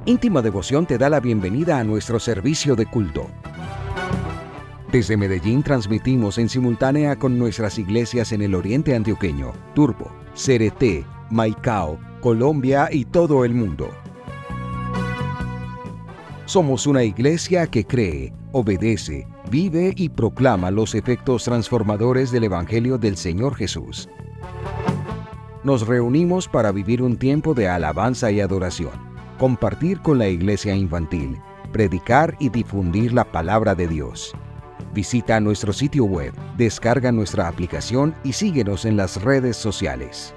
Íntima Devoción te da la bienvenida a nuestro servicio de culto. Desde Medellín transmitimos en simultánea con nuestras iglesias en el oriente antioqueño, Turbo, Cereté, Maicao, Colombia y todo el mundo. Somos una iglesia que cree, obedece, vive y proclama los efectos transformadores del Evangelio del Señor Jesús. Nos reunimos para vivir un tiempo de alabanza y adoración, compartir con la iglesia infantil, predicar y difundir la palabra de Dios. Visita nuestro sitio web, descarga nuestra aplicación y síguenos en las redes sociales.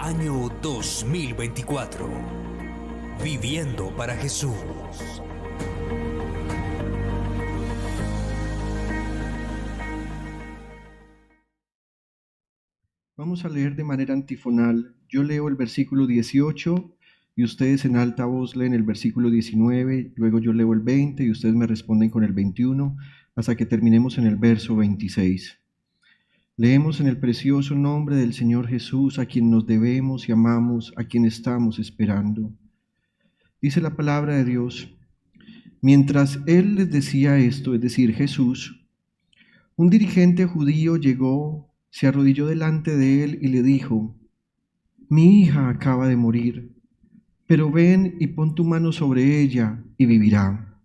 Año 2024. Viviendo para Jesús. Vamos a leer de manera antifonal. Yo leo el versículo 18 y ustedes en alta voz leen el versículo 19, luego yo leo el 20 y ustedes me responden con el 21 hasta que terminemos en el verso 26. Leemos en el precioso nombre del Señor Jesús, a quien nos debemos y amamos, a quien estamos esperando. Dice la palabra de Dios: mientras Él les decía esto, es decir, Jesús, un dirigente judío llegó, se arrodilló delante de Él y le dijo: mi hija acaba de morir, pero ven y pon tu mano sobre ella y vivirá.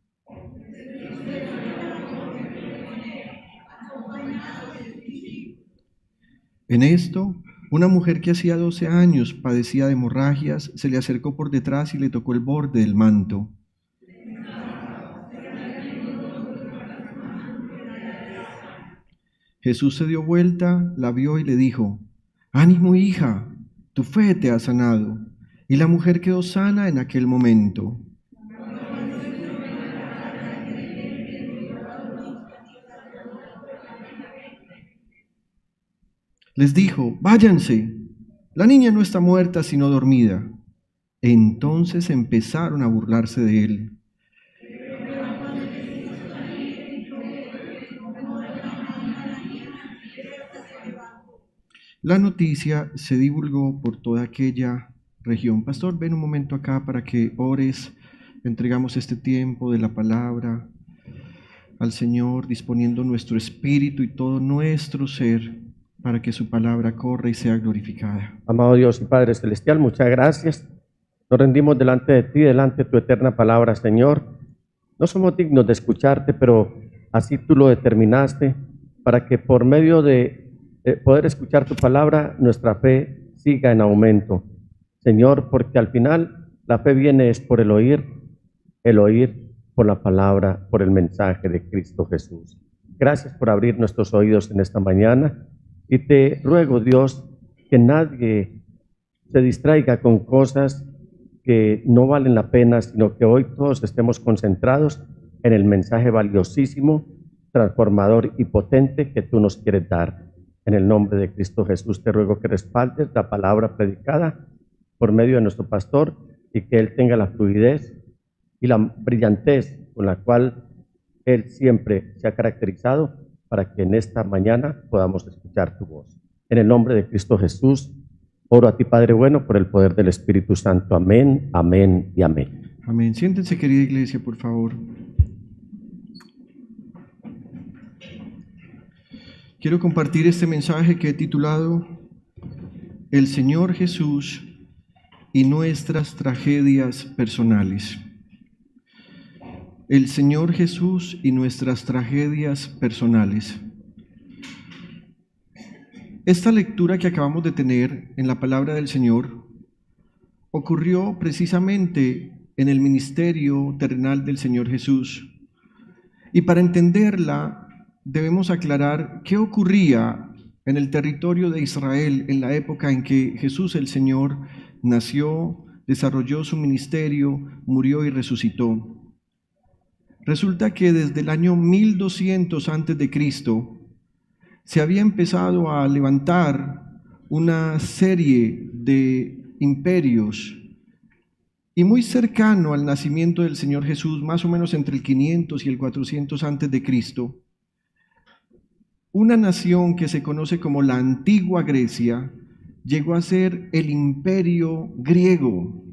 En esto, una mujer que hacía 12 años padecía de hemorragias se le acercó por detrás y le tocó el borde del manto. Jesús se dio vuelta, la vio y le dijo: ánimo, hija, tu fe te ha sanado. Y la mujer quedó sana en aquel momento. Les dijo: váyanse, la niña no está muerta sino dormida. Entonces empezaron a burlarse de él. La noticia se divulgó por toda aquella región. Pastor, ven un momento acá para que ores. Entregamos este tiempo de la palabra al Señor, disponiendo nuestro espíritu y todo nuestro ser para que su palabra corra y sea glorificada. Amado Dios y Padre Celestial, muchas gracias. Nos rendimos delante de ti, delante de tu eterna palabra, Señor. No somos dignos de escucharte, pero así tú lo determinaste para que por medio de poder escuchar tu palabra, nuestra fe siga en aumento. Señor, porque al final la fe viene es por el oír por la palabra, por el mensaje de Cristo Jesús. Gracias por abrir nuestros oídos en esta mañana y te ruego, Dios, que nadie se distraiga con cosas que no valen la pena, sino que hoy todos estemos concentrados en el mensaje valiosísimo, transformador y potente que tú nos quieres dar. En el nombre de Cristo Jesús te ruego que respaldes la palabra predicada por medio de nuestro pastor y que él tenga la fluidez y la brillantez con la cual él siempre se ha caracterizado para que en esta mañana podamos escuchar tu voz. En el nombre de Cristo Jesús, oro a ti, Padre bueno, por el poder del Espíritu Santo. Amén, amén y amén. Amén. Siéntense, querida iglesia, por favor. Quiero compartir este mensaje que he titulado El Señor Jesús y nuestras tragedias personales. El Señor Jesús y nuestras tragedias personales. Esta lectura que acabamos de tener en la palabra del Señor ocurrió precisamente en el ministerio terrenal del Señor Jesús. Y para entenderla, debemos aclarar qué ocurría en el territorio de Israel en la época en que Jesús el Señor nació, desarrolló su ministerio, murió y resucitó. Resulta que desde el año 1200 a.C. se había empezado a levantar una serie de imperios y muy cercano al nacimiento del Señor Jesús, más o menos entre el 500 y el 400 a.C., una nación que se conoce como la Antigua Grecia llegó a ser el imperio griego.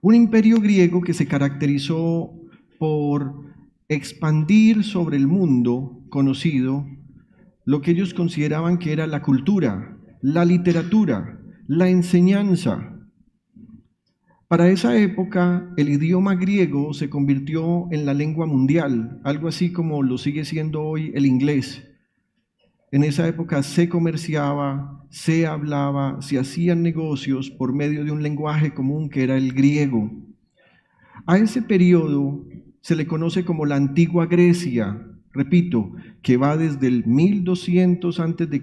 Un imperio griego que se caracterizó por expandir sobre el mundo conocido lo que ellos consideraban que era la cultura, la literatura, la enseñanza. Para esa época, el idioma griego se convirtió en la lengua mundial, algo así como lo sigue siendo hoy el inglés. En esa época se comerciaba, se hablaba, se hacían negocios por medio de un lenguaje común que era el griego. A ese periodo se le conoce como la antigua Grecia, repito, que va desde el 1200 a.C.,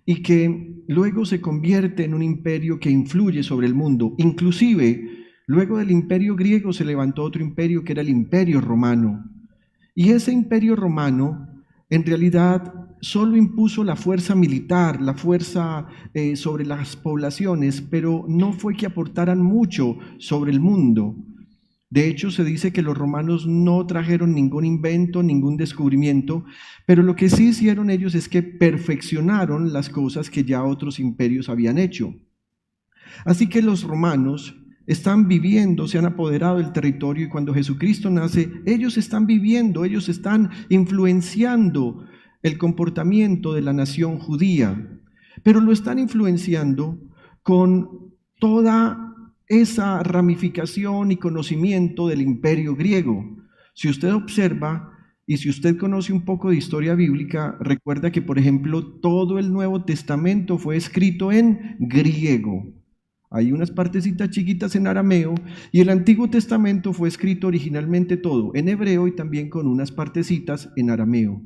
y que luego se convierte en un imperio que influye sobre el mundo. Inclusive, luego del imperio griego se levantó otro imperio que era el imperio romano. Y ese imperio romano, en realidad, solo impuso la fuerza militar, la fuerza sobre las poblaciones, pero no fue que aportaran mucho sobre el mundo. De hecho, se dice que los romanos no trajeron ningún invento, ningún descubrimiento, pero lo que sí hicieron ellos es que perfeccionaron las cosas que ya otros imperios habían hecho. Así que los romanos están viviendo, se han apoderado del territorio, y cuando Jesucristo nace, ellos están viviendo, ellos están influenciando el comportamiento de la nación judía, pero lo están influenciando con toda esa ramificación y conocimiento del imperio griego. Si usted observa y si usted conoce un poco de historia bíblica, recuerda que, por ejemplo, todo el Nuevo Testamento fue escrito en griego. Hay unas partecitas chiquitas en arameo, y el Antiguo Testamento fue escrito originalmente todo en hebreo y también con unas partecitas en arameo.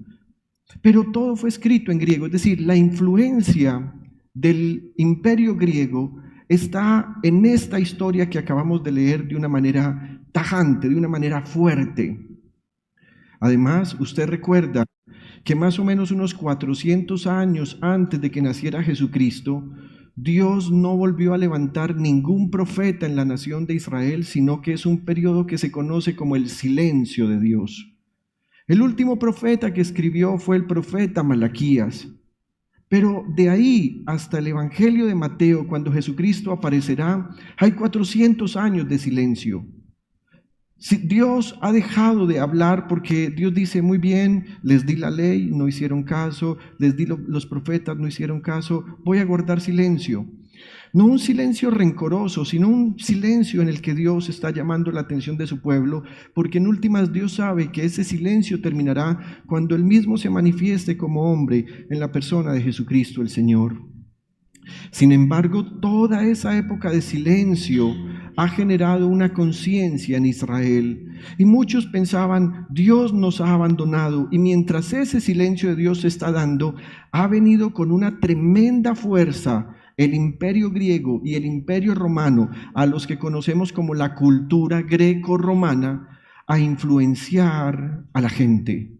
Pero todo fue escrito en griego, es decir, la influencia del imperio griego está en esta historia que acabamos de leer de una manera tajante, de una manera fuerte. Además, usted recuerda que más o menos unos 400 años antes de que naciera Jesucristo, Dios no volvió a levantar ningún profeta en la nación de Israel, sino que es un periodo que se conoce como el silencio de Dios. El último profeta que escribió fue el profeta Malaquías. Pero de ahí hasta el Evangelio de Mateo, cuando Jesucristo aparecerá, hay 400 años de silencio. Si Dios ha dejado de hablar porque Dios dice, muy bien, les di la ley, no hicieron caso, les di los profetas, no hicieron caso, voy a guardar silencio. No un silencio rencoroso, sino un silencio en el que Dios está llamando la atención de su pueblo, porque en últimas Dios sabe que ese silencio terminará cuando Él mismo se manifieste como hombre en la persona de Jesucristo el Señor. Sin embargo, toda esa época de silencio ha generado una conciencia en Israel, y muchos pensaban, Dios nos ha abandonado, y mientras ese silencio de Dios se está dando, ha venido con una tremenda fuerza el imperio griego y el imperio romano, a los que conocemos como la cultura greco-romana, a influenciar a la gente.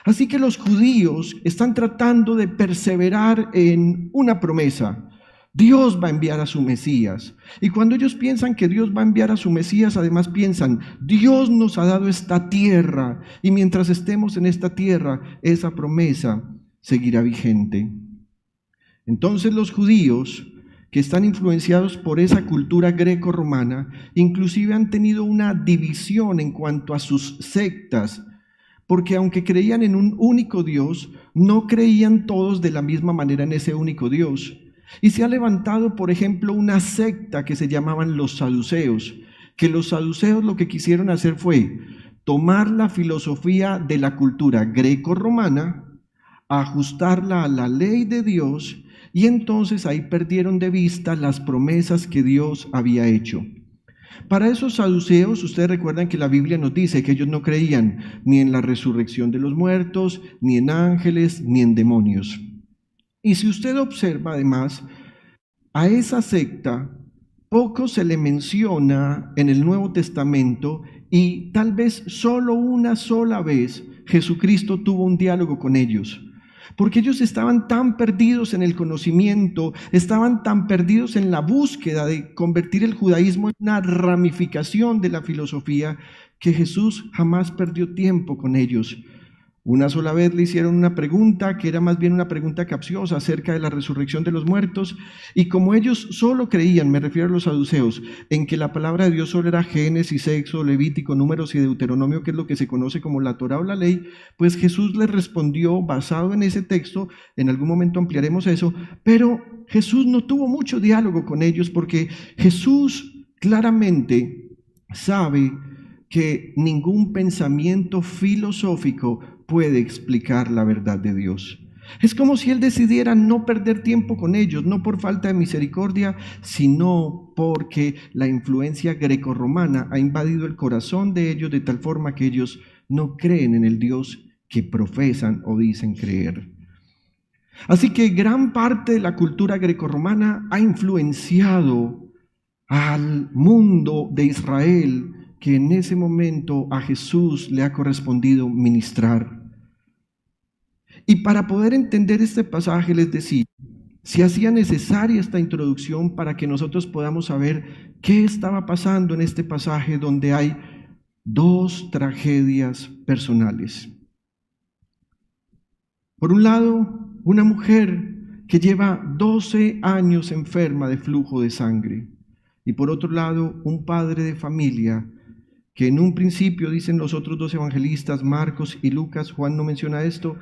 Así que los judíos están tratando de perseverar en una promesa. Dios va a enviar a su Mesías. Y cuando ellos piensan que Dios va a enviar a su Mesías, además piensan, Dios nos ha dado esta tierra, y mientras estemos en esta tierra, esa promesa seguirá vigente. Entonces los judíos, que están influenciados por esa cultura greco-romana, inclusive han tenido una división en cuanto a sus sectas, porque aunque creían en un único Dios, no creían todos de la misma manera en ese único Dios. Y se ha levantado, por ejemplo, una secta que se llamaban los saduceos, que los saduceos lo que quisieron hacer fue tomar la filosofía de la cultura greco-romana, ajustarla a la ley de Dios, y entonces ahí perdieron de vista las promesas que Dios había hecho. Para esos saduceos, ustedes recuerdan que la Biblia nos dice que ellos no creían ni en la resurrección de los muertos, ni en ángeles, ni en demonios. Y si usted observa además, a esa secta poco se le menciona en el Nuevo Testamento, y tal vez solo una sola vez Jesucristo tuvo un diálogo con ellos. Porque ellos estaban tan perdidos en el conocimiento, estaban tan perdidos en la búsqueda de convertir el judaísmo en una ramificación de la filosofía, que Jesús jamás perdió tiempo con ellos. Una sola vez le hicieron una pregunta que era más bien una pregunta capciosa acerca de la resurrección de los muertos, y como ellos solo creían, me refiero a los saduceos, en que la palabra de Dios solo era Génesis, Éxodo, Levítico, Números y Deuteronomio, que es lo que se conoce como la Torá o la ley, pues Jesús les respondió basado en ese texto. En algún momento ampliaremos eso, pero Jesús no tuvo mucho diálogo con ellos porque Jesús claramente sabe que ningún pensamiento filosófico puede explicar la verdad de Dios. Es como si Él decidiera no perder tiempo con ellos, no por falta de misericordia, sino porque la influencia grecorromana ha invadido el corazón de ellos de tal forma que ellos no creen en el Dios que profesan o dicen creer. Así que gran parte de la cultura grecorromana ha influenciado al mundo de Israel, que en ese momento a Jesús le ha correspondido ministrar. Y para poder entender este pasaje, les decía, se hacía necesaria esta introducción para que nosotros podamos saber qué estaba pasando en este pasaje donde hay dos tragedias personales. Por un lado, una mujer que lleva 12 años enferma de flujo de sangre. Y por otro lado, un padre de familia que en un principio, dicen los otros dos evangelistas, Marcos y Lucas, Juan no menciona esto,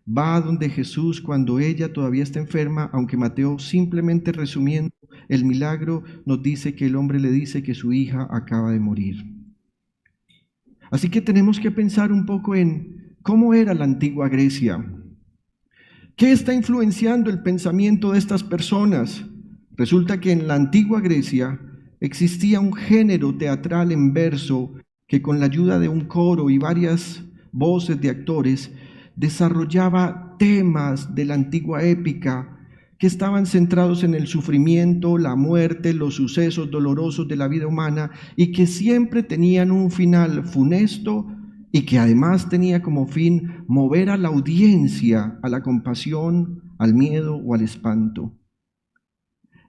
va a donde Jesús cuando ella todavía está enferma, aunque Mateo simplemente resumiendo el milagro nos dice que el hombre le dice que su hija acaba de morir. Así que tenemos que pensar un poco en cómo era la antigua Grecia. ¿Qué está influenciando el pensamiento de estas personas? Resulta que en la antigua Grecia existía un género teatral en verso que con la ayuda de un coro y varias voces de actores desarrollaba temas de la antigua épica que estaban centrados en el sufrimiento, la muerte, los sucesos dolorosos de la vida humana y que siempre tenían un final funesto y que además tenía como fin mover a la audiencia a la compasión, al miedo o al espanto.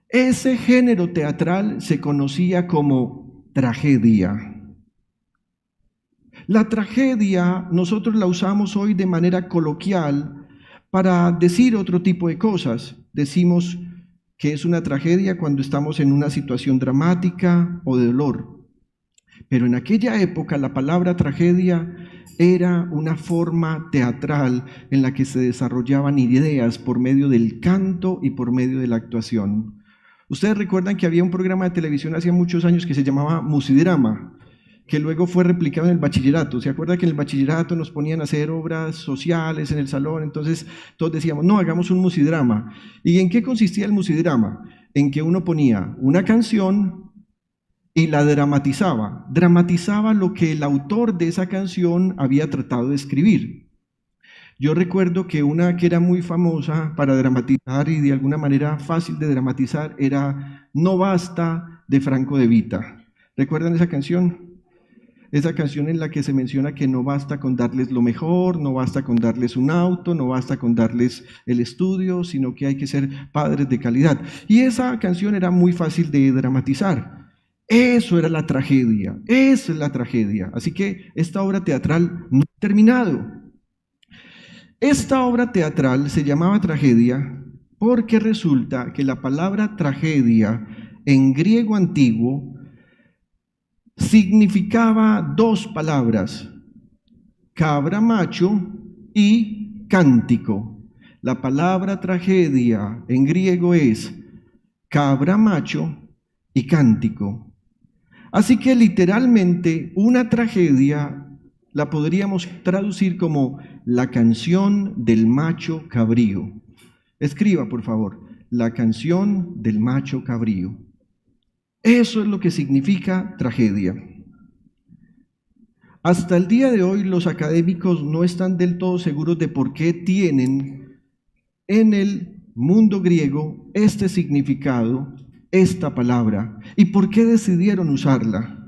Ese género teatral se conocía como tragedia. La tragedia nosotros la usamos hoy de manera coloquial para decir otro tipo de cosas. Decimos que es una tragedia cuando estamos en una situación dramática o de dolor. Pero en aquella época la palabra tragedia era una forma teatral en la que se desarrollaban ideas por medio del canto y por medio de la actuación. Ustedes recuerdan que había un programa de televisión hace muchos años que se llamaba Musidrama, que luego fue replicado en el bachillerato. ¿Se acuerda que en el bachillerato nos ponían a hacer obras sociales en el salón? Entonces todos decíamos, no, hagamos un musidrama. ¿Y en qué consistía el musidrama? En que uno ponía una canción y la dramatizaba. Dramatizaba lo que el autor de esa canción había tratado de escribir. Yo recuerdo que una que era muy famosa para dramatizar y de alguna manera fácil de dramatizar era No Basta, de Franco De Vita. ¿Recuerdan esa canción? Esa canción en la que se menciona que no basta con darles lo mejor, no basta con darles un auto, no basta con darles el estudio, sino que hay que ser padres de calidad. Y esa canción era muy fácil de dramatizar. Eso era la tragedia, esa es la tragedia. Así que esta obra teatral no ha terminado. Esta obra teatral se llamaba tragedia porque resulta que la palabra tragedia en griego antiguo significaba dos palabras, cabra macho y cántico. La palabra tragedia en griego es cabra macho y cántico. Así que literalmente una tragedia la podríamos traducir como la canción del macho cabrío. Escriba, por favor, la canción del macho cabrío. Eso es lo que significa tragedia. Hasta el día de hoy los académicos no están del todo seguros de por qué tienen en el mundo griego este significado, esta palabra, y por qué decidieron usarla.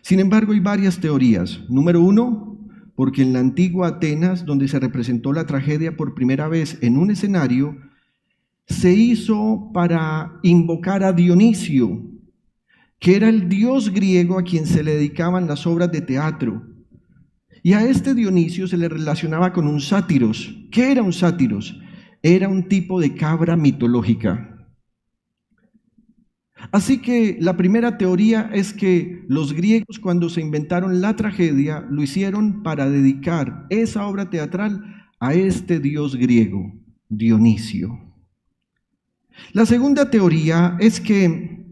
Sin embargo, hay varias teorías. Número uno, porque en la antigua Atenas, donde se representó la tragedia por primera vez en un escenario, se hizo para invocar a Dionisio, que era el dios griego a quien se le dedicaban las obras de teatro. Y a este Dionisio se le relacionaba con un sátiros. ¿Qué era un sátiros? Era un tipo de cabra mitológica. Así que la primera teoría es que los griegos, cuando se inventaron la tragedia, lo hicieron para dedicar esa obra teatral a este dios griego, Dionisio. La segunda teoría es que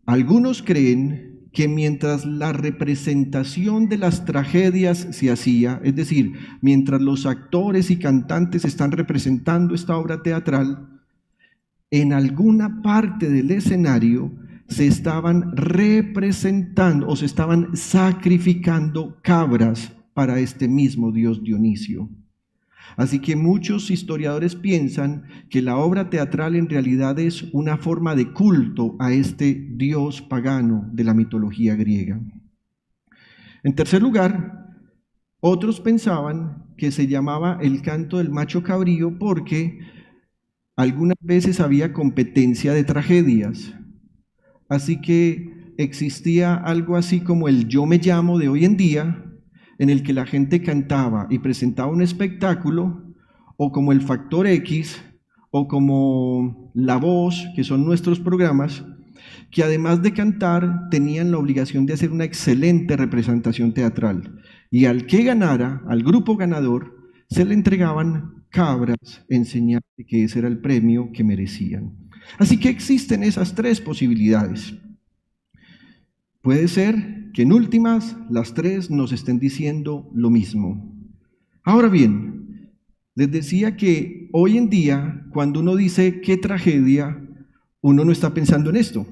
algunos creen que mientras la representación de las tragedias se hacía, es decir, mientras los actores y cantantes están representando esta obra teatral, en alguna parte del escenario se estaban representando o se estaban sacrificando cabras para este mismo dios Dionisio. Así que muchos historiadores piensan que la obra teatral en realidad es una forma de culto a este dios pagano de la mitología griega. En tercer lugar, otros pensaban que se llamaba el canto del macho cabrío porque algunas veces había competencia de tragedias, así que existía algo así como el Yo me llamo de hoy en día, en el que la gente cantaba y presentaba un espectáculo, o como el Factor X, o como La Voz, que son nuestros programas, que además de cantar tenían la obligación de hacer una excelente representación teatral. Y al que ganara, al grupo ganador, se le entregaban cabras en señal de que ese era el premio que merecían. Así que existen esas tres posibilidades. Puede ser que en últimas las tres nos estén diciendo lo mismo. Ahora bien, les decía que hoy en día, cuando uno dice qué tragedia, uno no está pensando en esto.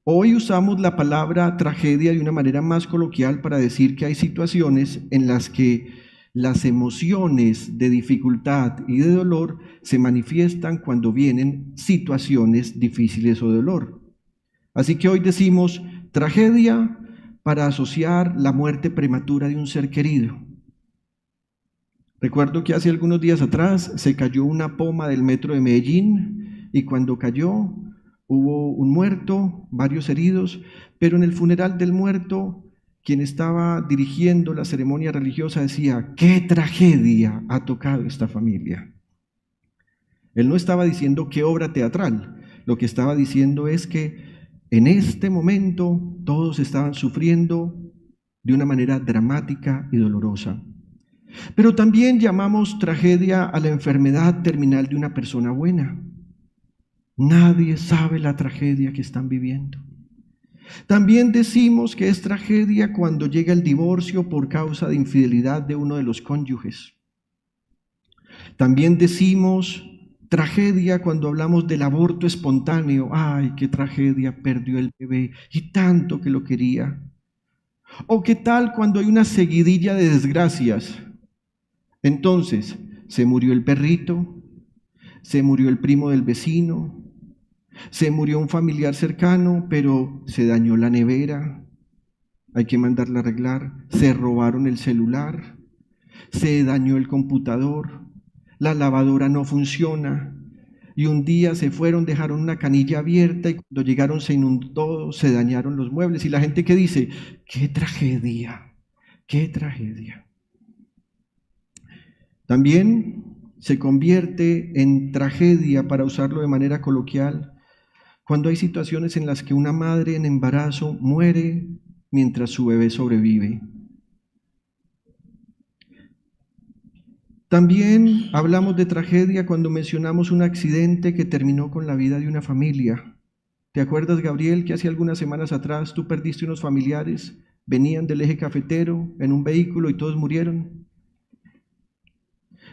Hoy usamos la palabra tragedia de una manera más coloquial para decir que hay situaciones en las que las emociones de dificultad y de dolor se manifiestan cuando vienen situaciones difíciles o de dolor. Así que hoy decimos tragedia para asociar la muerte prematura de un ser querido. Recuerdo que hace algunos días atrás se cayó una poma del metro de Medellín y cuando cayó hubo un muerto, varios heridos, pero en el funeral del muerto quien estaba dirigiendo la ceremonia religiosa decía, ¡qué tragedia ha tocado esta familia! Él no estaba diciendo qué obra teatral, lo que estaba diciendo es que en este momento todos estaban sufriendo de una manera dramática y dolorosa. Pero también llamamos tragedia a la enfermedad terminal de una persona buena. Nadie sabe la tragedia que están viviendo. También decimos que es tragedia cuando llega el divorcio por causa de infidelidad de uno de los cónyuges. También decimos tragedia cuando hablamos del aborto espontáneo. ¡Ay, qué tragedia! Perdió el bebé y tanto que lo quería. ¿O qué tal cuando hay una seguidilla de desgracias? Entonces, se murió el perrito, se murió el primo del vecino, se murió un familiar cercano, pero se dañó la nevera, hay que mandarla a arreglar, se robaron el celular, se dañó el computador, la lavadora no funciona, y un día se fueron, dejaron una canilla abierta y cuando llegaron se inundó, se dañaron los muebles. Y la gente que dice, ¡qué tragedia! ¡Qué tragedia! También se convierte en tragedia, para usarlo de manera coloquial, cuando hay situaciones en las que una madre en embarazo muere mientras su bebé sobrevive. También hablamos de tragedia cuando mencionamos un accidente que terminó con la vida de una familia. ¿Te acuerdas, Gabriel, que hace algunas semanas atrás tú perdiste unos familiares? Venían del eje cafetero en un vehículo y todos murieron.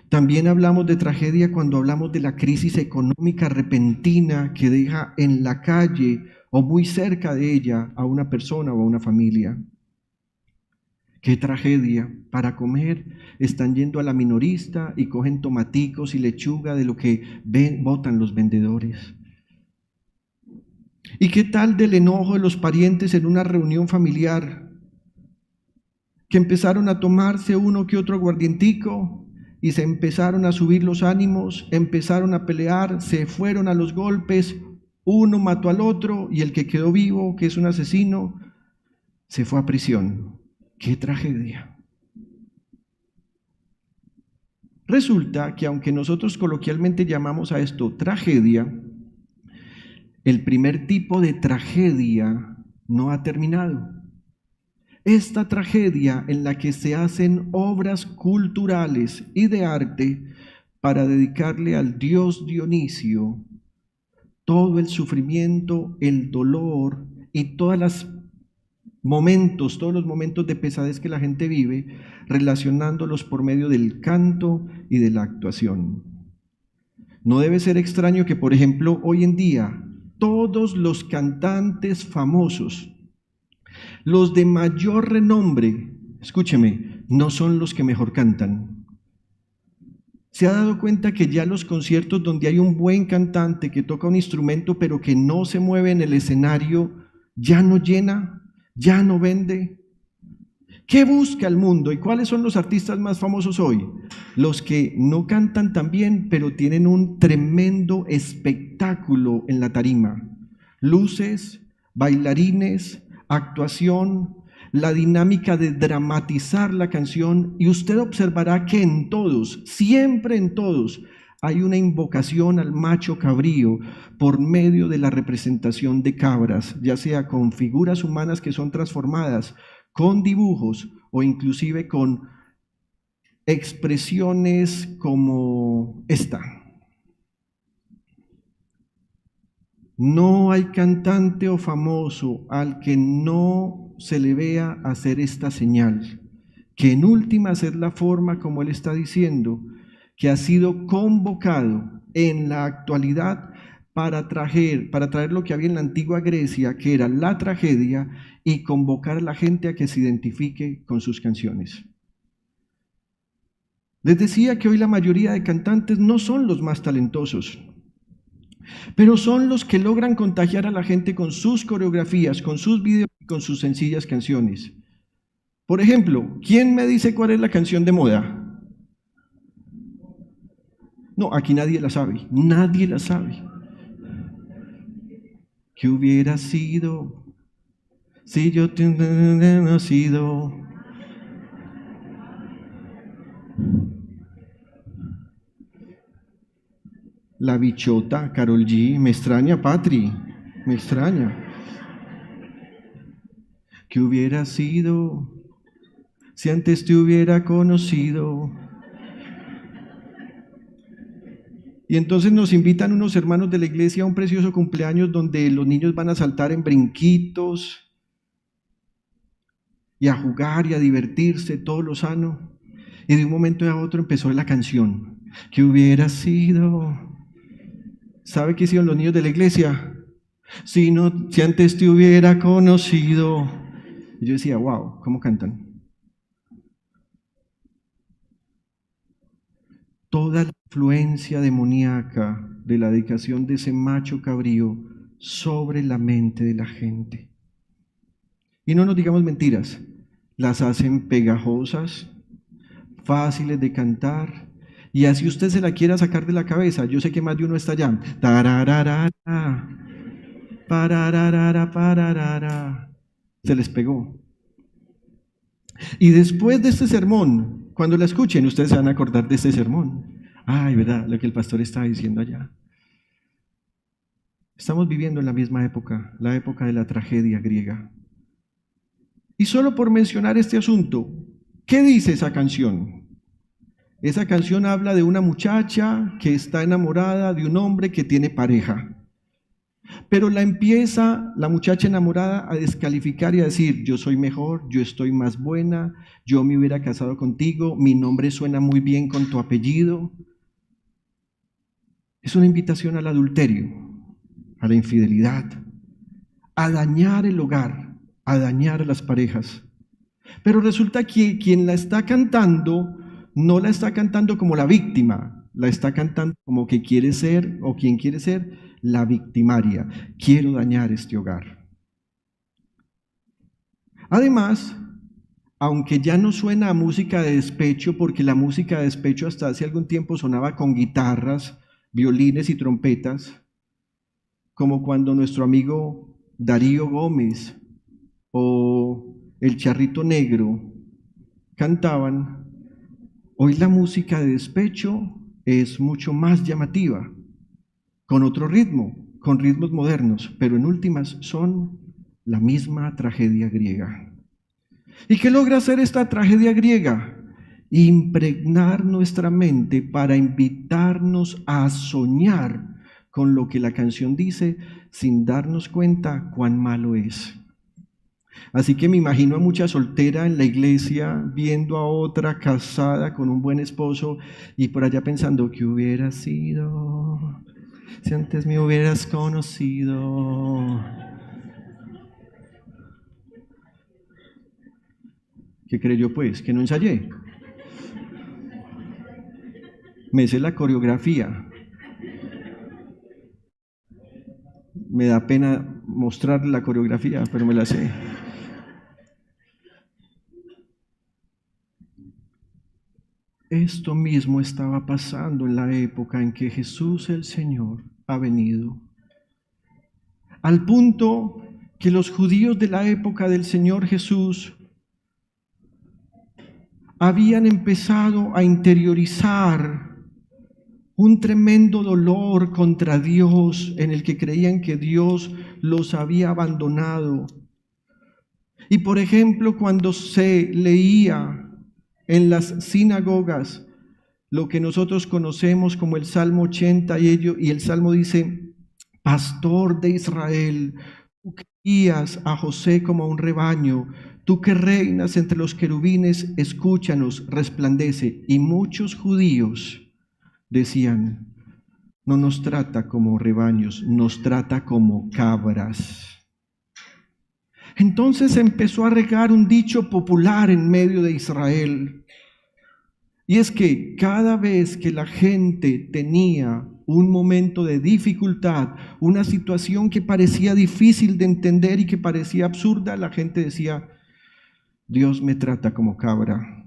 También hablamos de tragedia cuando hablamos de la crisis económica repentina que deja en la calle o muy cerca de ella a una persona o a una familia. ¡Qué tragedia! Para comer están yendo a la minorista y cogen tomaticos y lechuga de lo que botan los vendedores. ¿Y qué tal del enojo de los parientes en una reunión familiar? Que empezaron a tomarse uno que otro aguardientico y se empezaron a subir los ánimos, empezaron a pelear, se fueron a los golpes, uno mató al otro y el que quedó vivo, que es un asesino, se fue a prisión. ¡Qué tragedia! Resulta que aunque nosotros coloquialmente llamamos a esto tragedia, el primer tipo de tragedia no ha terminado. Esta tragedia en la que se hacen obras culturales y de arte para dedicarle al dios Dionisio todo el sufrimiento, el dolor y todos los momentos de pesadez que la gente vive, relacionándolos por medio del canto y de la actuación. No debe ser extraño que, por ejemplo, hoy en día, todos los cantantes famosos, los de mayor renombre, escúcheme, no son los que mejor cantan. ¿Se ha dado cuenta que ya los conciertos donde hay un buen cantante que toca un instrumento pero que no se mueve en el escenario, ya no llena, ya no vende? ¿Qué busca el mundo y cuáles son los artistas más famosos hoy? Los que no cantan tan bien, pero tienen un tremendo espectáculo en la tarima. Luces, bailarines, actuación, la dinámica de dramatizar la canción, y usted observará que en todos, siempre en todos, hay una invocación al macho cabrío por medio de la representación de cabras, ya sea con figuras humanas que son transformadas, con dibujos o inclusive con expresiones como esta. No hay cantante o famoso al que no se le vea hacer esta señal, que en últimas es la forma como él está diciendo, que ha sido convocado en la actualidad para traer lo que había en la antigua Grecia, que era la tragedia, y convocar a la gente a que se identifique con sus canciones. Les decía que hoy la mayoría de cantantes no son los más talentosos, pero son los que logran contagiar a la gente con sus coreografías, con sus videos y con sus sencillas canciones. Por ejemplo, ¿quién me dice cuál es la canción de moda? No, aquí nadie la sabe, nadie la sabe. ¿Qué hubiera sido si yo te hubiera nacido? La bichota, Karol G, me extraña, Patri, me extraña. ¿Qué hubiera sido si antes te hubiera conocido? Y entonces nos invitan unos hermanos de la iglesia a un precioso cumpleaños donde los niños van a saltar en brinquitos y a jugar y a divertirse, todo lo sano. Y de un momento a otro empezó la canción. ¿Qué hubiera sido? ¿Sabe qué hicieron los niños de la iglesia? Si antes te hubiera conocido. Y yo decía, wow, ¿cómo cantan? Toda la influencia demoníaca de la dedicación de ese macho cabrío sobre la mente de la gente. Y no nos digamos mentiras, las hacen pegajosas, fáciles de cantar, y así usted se la quiera sacar de la cabeza. Yo sé que más de uno está allá. Tararara, pararara, pararara. Se les pegó. Y después de este sermón, cuando la escuchen, ustedes se van a acordar de este sermón. Ay, ¿verdad? Lo que el pastor estaba diciendo allá. Estamos viviendo en la misma época, la época de la tragedia griega. Y solo por mencionar este asunto, ¿qué dice esa canción? Esa canción habla de una muchacha que está enamorada de un hombre que tiene pareja. Pero la empieza la muchacha enamorada a descalificar y a decir, yo soy mejor, yo estoy más buena, yo me hubiera casado contigo, mi nombre suena muy bien con tu apellido. Es una invitación al adulterio, a la infidelidad, a dañar el hogar, a dañar a las parejas. Pero resulta que quien la está cantando no la está cantando como la víctima, la está cantando como que quiere ser o quien quiere ser la victimaria. Quiero dañar este hogar. Además, aunque ya no suena a música de despecho, porque la música de despecho hasta hace algún tiempo sonaba con guitarras, violines y trompetas, como cuando nuestro amigo Darío Gómez o El Charrito Negro cantaban, hoy la música de despecho es mucho más llamativa, con otro ritmo, con ritmos modernos, pero en últimas son la misma tragedia griega. ¿Y qué logra hacer esta tragedia griega? Impregnar nuestra mente para invitarnos a soñar con lo que la canción dice sin darnos cuenta cuán malo es. Así que me imagino a mucha soltera en la iglesia viendo a otra casada con un buen esposo y por allá pensando, ¿qué hubiera sido si antes me hubieras conocido? ¿Qué creyó pues? ¿Que no ensayé? Me sé la coreografía. Me da pena mostrar la coreografía, pero me la sé. Esto mismo estaba pasando en la época en que Jesús el Señor ha venido. Al punto que los judíos de la época del Señor Jesús habían empezado a interiorizar un tremendo dolor contra Dios en el que creían que Dios los había abandonado. Y por ejemplo, cuando se leía en las sinagogas lo que nosotros conocemos como el Salmo 80 y el Salmo dice, Pastor de Israel, tú que guías a José como un rebaño, tú que reinas entre los querubines, escúchanos, resplandece. Y muchos judíos decían, no nos trata como rebaños, nos trata como cabras. Entonces empezó a regar un dicho popular en medio de Israel, y es que cada vez que la gente tenía un momento de dificultad, una situación que parecía difícil de entender y que parecía absurda, la gente decía, Dios me trata como cabra.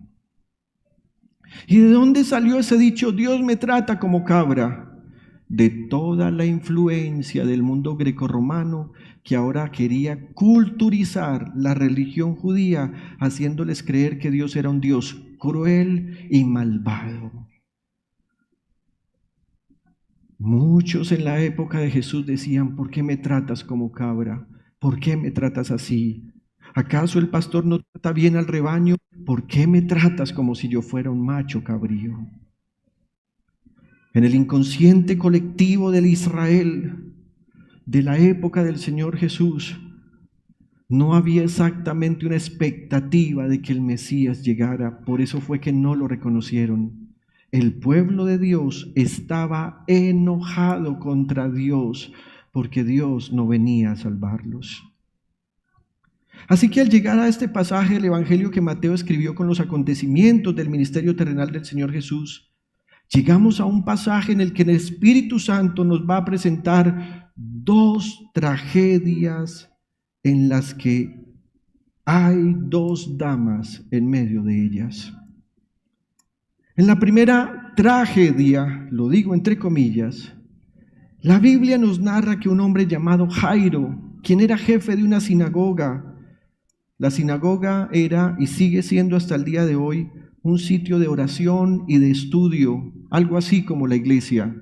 ¿Y de dónde salió ese dicho, Dios me trata como cabra? De toda la influencia del mundo grecorromano que ahora quería culturizar la religión judía, haciéndoles creer que Dios era un Dios cruel y malvado. Muchos en la época de Jesús decían, ¿por qué me tratas como cabra? ¿Por qué me tratas así? ¿Acaso el pastor no trata bien al rebaño? ¿Por qué me tratas como si yo fuera un macho cabrío? En el inconsciente colectivo del Israel de la época del Señor Jesús, no había exactamente una expectativa de que el Mesías llegara, por eso fue que no lo reconocieron. El pueblo de Dios estaba enojado contra Dios porque Dios no venía a salvarlos. Así que al llegar a este pasaje del Evangelio que Mateo escribió con los acontecimientos del ministerio terrenal del Señor Jesús, llegamos a un pasaje en el que el Espíritu Santo nos va a presentar dos tragedias en las que hay dos damas en medio de ellas. En la primera tragedia, lo digo entre comillas, la Biblia nos narra que un hombre llamado Jairo, quien era jefe de una sinagoga, la sinagoga era y sigue siendo hasta el día de hoy un sitio de oración y de estudio, algo así como la iglesia.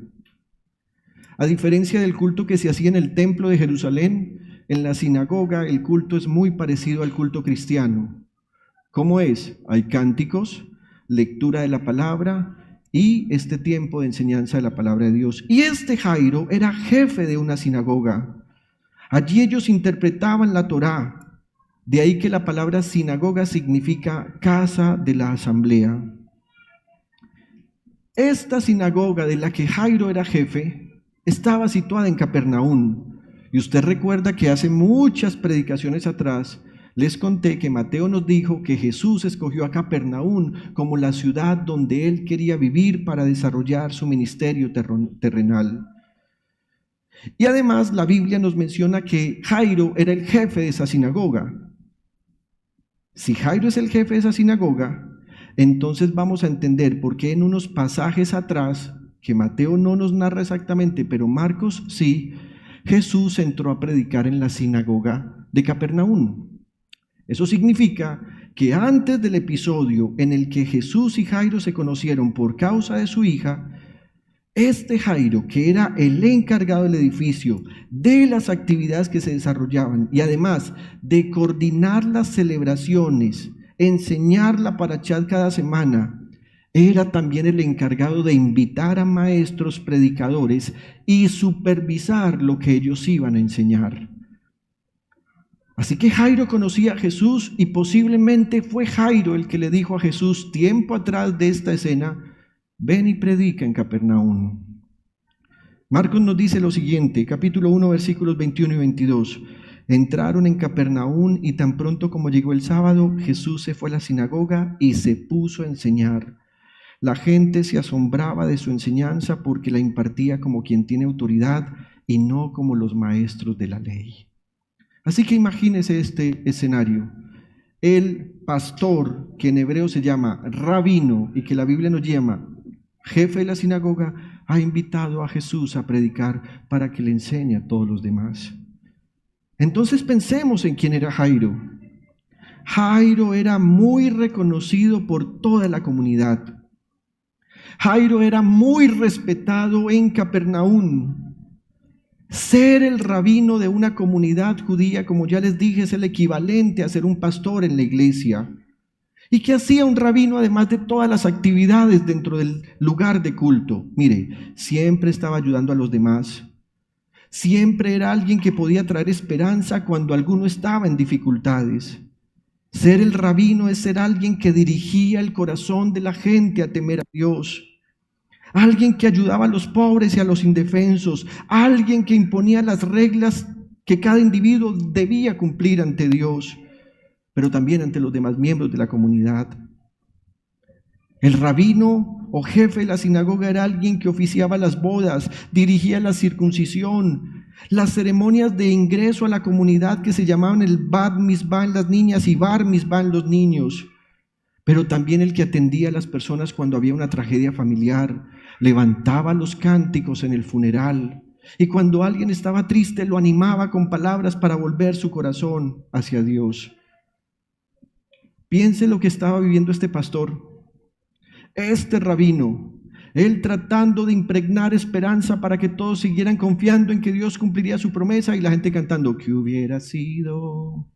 A diferencia del culto que se hacía en el templo de Jerusalén, en la sinagoga el culto es muy parecido al culto cristiano. ¿Cómo es? Hay cánticos, lectura de la palabra y este tiempo de enseñanza de la palabra de Dios. Y este Jairo era jefe de una sinagoga. Allí ellos interpretaban la Torá. De ahí que la palabra sinagoga significa casa de la asamblea. Esta sinagoga de la que Jairo era jefe estaba situada en Capernaum. Y usted recuerda que hace muchas predicaciones atrás les conté que Mateo nos dijo que Jesús escogió a Capernaum como la ciudad donde él quería vivir para desarrollar su ministerio terrenal. Y además la Biblia nos menciona que Jairo era el jefe de esa sinagoga. Si Jairo es el jefe de esa sinagoga, entonces vamos a entender por qué en unos pasajes atrás, que Mateo no nos narra exactamente, pero Marcos sí, Jesús entró a predicar en la sinagoga de Capernaum. Eso significa que antes del episodio en el que Jesús y Jairo se conocieron por causa de su hija, este Jairo, que era el encargado del edificio, de las actividades que se desarrollaban y además de coordinar las celebraciones, enseñar la parashá cada semana, era también el encargado de invitar a maestros predicadores y supervisar lo que ellos iban a enseñar. Así que Jairo conocía a Jesús y posiblemente fue Jairo el que le dijo a Jesús tiempo atrás de esta escena: ven y predica en Capernaum. Marcos nos dice lo siguiente, capítulo 1, versículos 21 y 22. Entraron en Capernaum y tan pronto como llegó el sábado, Jesús se fue a la sinagoga y se puso a enseñar. La gente se asombraba de su enseñanza porque la impartía como quien tiene autoridad y no como los maestros de la ley. Así que imagínese este escenario. El pastor, que en hebreo se llama rabino y que la Biblia nos llama jefe de la sinagoga, ha invitado a Jesús a predicar para que le enseñe a todos los demás. Entonces pensemos en quién era Jairo. Jairo era muy reconocido por toda la comunidad. Jairo era muy respetado en Capernaum. Ser el rabino de una comunidad judía, como ya les dije, es el equivalente a ser un pastor en la iglesia. ¿Y qué hacía un rabino además de todas las actividades dentro del lugar de culto? Mire, siempre estaba ayudando a los demás. Siempre era alguien que podía traer esperanza cuando alguno estaba en dificultades. Ser el rabino es ser alguien que dirigía el corazón de la gente a temer a Dios. Alguien que ayudaba a los pobres y a los indefensos. Alguien que imponía las reglas que cada individuo debía cumplir ante Dios, pero también ante los demás miembros de la comunidad. El rabino o jefe de la sinagoga era alguien que oficiaba las bodas, dirigía la circuncisión, las ceremonias de ingreso a la comunidad que se llamaban el Bat Mitzvah en las niñas y Bar Mitzvah en los niños, pero también el que atendía a las personas cuando había una tragedia familiar, levantaba los cánticos en el funeral y cuando alguien estaba triste lo animaba con palabras para volver su corazón hacia Dios. Piense lo que estaba viviendo este pastor, este rabino, él tratando de impregnar esperanza para que todos siguieran confiando en que Dios cumpliría su promesa y la gente cantando: ¿qué hubiera sido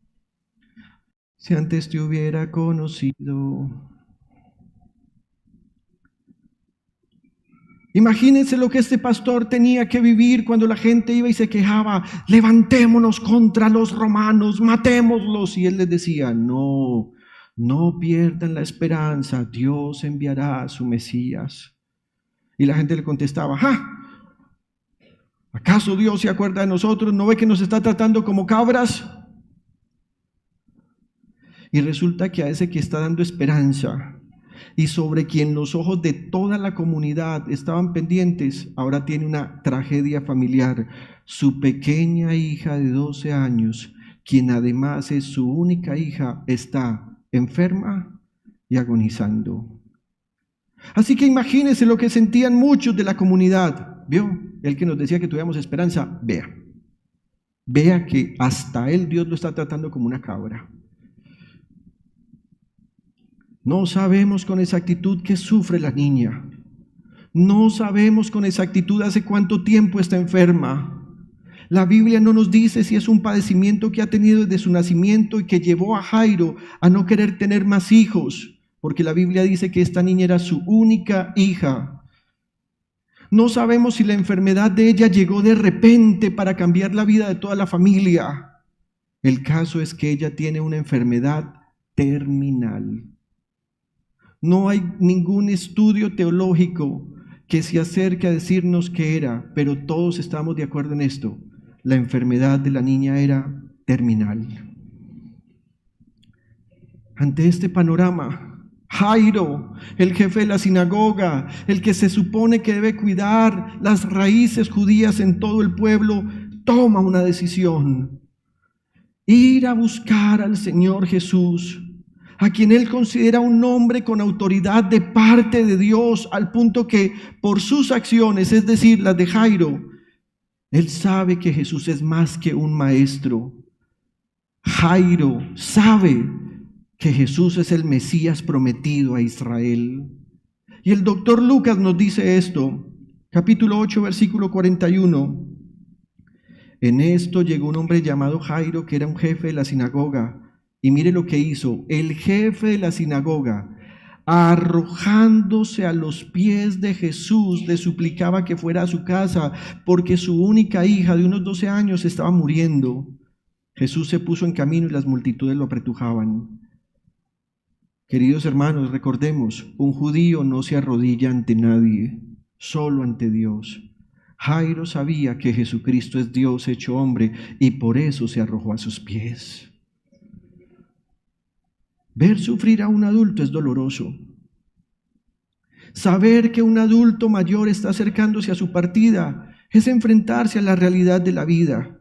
si antes te hubiera conocido? Imagínense lo que este pastor tenía que vivir cuando la gente iba y se quejaba: levantémonos contra los romanos, matémoslos. Y él les decía: no pierdan la esperanza, Dios enviará a su Mesías. Y la gente le contestaba: ¿acaso Dios se acuerda de nosotros? ¿No ve que nos está tratando como cabras? Y resulta que a ese que está dando esperanza y sobre quien los ojos de toda la comunidad estaban pendientes, ahora tiene una tragedia familiar. Su pequeña hija de 12 años, quien además es su única hija, está enferma y agonizando. Así que imagínense lo que sentían muchos de la comunidad. ¿Vio? El que nos decía que tuviéramos esperanza, vea que hasta él Dios lo está tratando como una cabra. No sabemos con exactitud qué sufre la niña. No sabemos con exactitud hace cuánto tiempo está enferma. La Biblia no nos dice si es un padecimiento que ha tenido desde su nacimiento y que llevó a Jairo a no querer tener más hijos, porque la Biblia dice que esta niña era su única hija. No sabemos si la enfermedad de ella llegó de repente para cambiar la vida de toda la familia. El caso es que ella tiene una enfermedad terminal. No hay ningún estudio teológico que se acerque a decirnos qué era, pero todos estamos de acuerdo en esto. La enfermedad de la niña era terminal. Ante este panorama, Jairo, el jefe de la sinagoga, el que se supone que debe cuidar las raíces judías en todo el pueblo, toma una decisión: ir a buscar al Señor Jesús, a quien él considera un hombre con autoridad de parte de Dios, al punto que por sus acciones, es decir, las de Jairo, él sabe que Jesús es más que un maestro. Jairo sabe que Jesús es el Mesías prometido a Israel. Y el doctor Lucas nos dice esto, capítulo 8, versículo 41. En esto llegó un hombre llamado Jairo, que era un jefe de la sinagoga. Y mire lo que hizo. El jefe de la sinagoga, arrojándose a los pies de Jesús, le suplicaba que fuera a su casa, porque su única hija de unos 12 años estaba muriendo. Jesús se puso en camino y las multitudes lo apretujaban. Queridos hermanos, recordemos, un judío no se arrodilla ante nadie, solo ante Dios. Jairo sabía que Jesucristo es Dios hecho hombre y por eso se arrojó a sus pies. Ver sufrir a un adulto es doloroso. Saber que un adulto mayor está acercándose a su partida es enfrentarse a la realidad de la vida.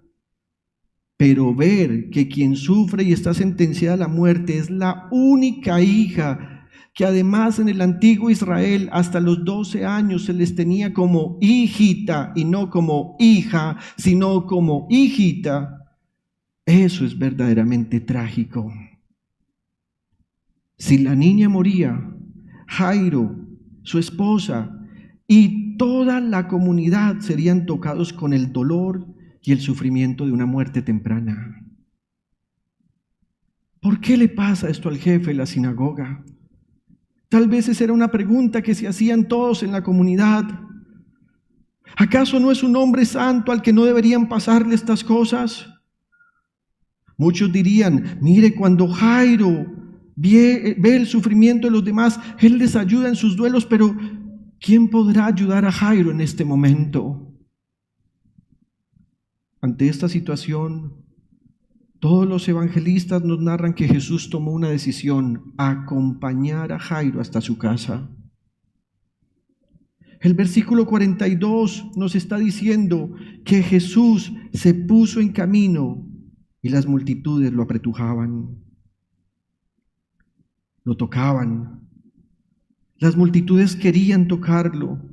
Pero ver que quien sufre y está sentenciada a la muerte es la única hija que además en el antiguo Israel hasta los 12 años se les tenía como hijita y no como hija, sino como hijita, eso es verdaderamente trágico. Si la niña moría, Jairo, su esposa y toda la comunidad serían tocados con el dolor y el sufrimiento de una muerte temprana. ¿Por qué le pasa esto al jefe de la sinagoga? Tal vez esa era una pregunta que se hacían todos en la comunidad. ¿Acaso no es un hombre santo al que no deberían pasarle estas cosas? Muchos dirían, mire, cuando Jairo ve el sufrimiento de los demás, él les ayuda en sus duelos, pero ¿quién podrá ayudar a Jairo en este momento? Ante esta situación, todos los evangelistas nos narran que Jesús tomó una decisión: acompañar a Jairo hasta su casa. El versículo 42 nos está diciendo que Jesús se puso en camino y las multitudes lo apretujaban, lo tocaban. Las multitudes querían tocarlo.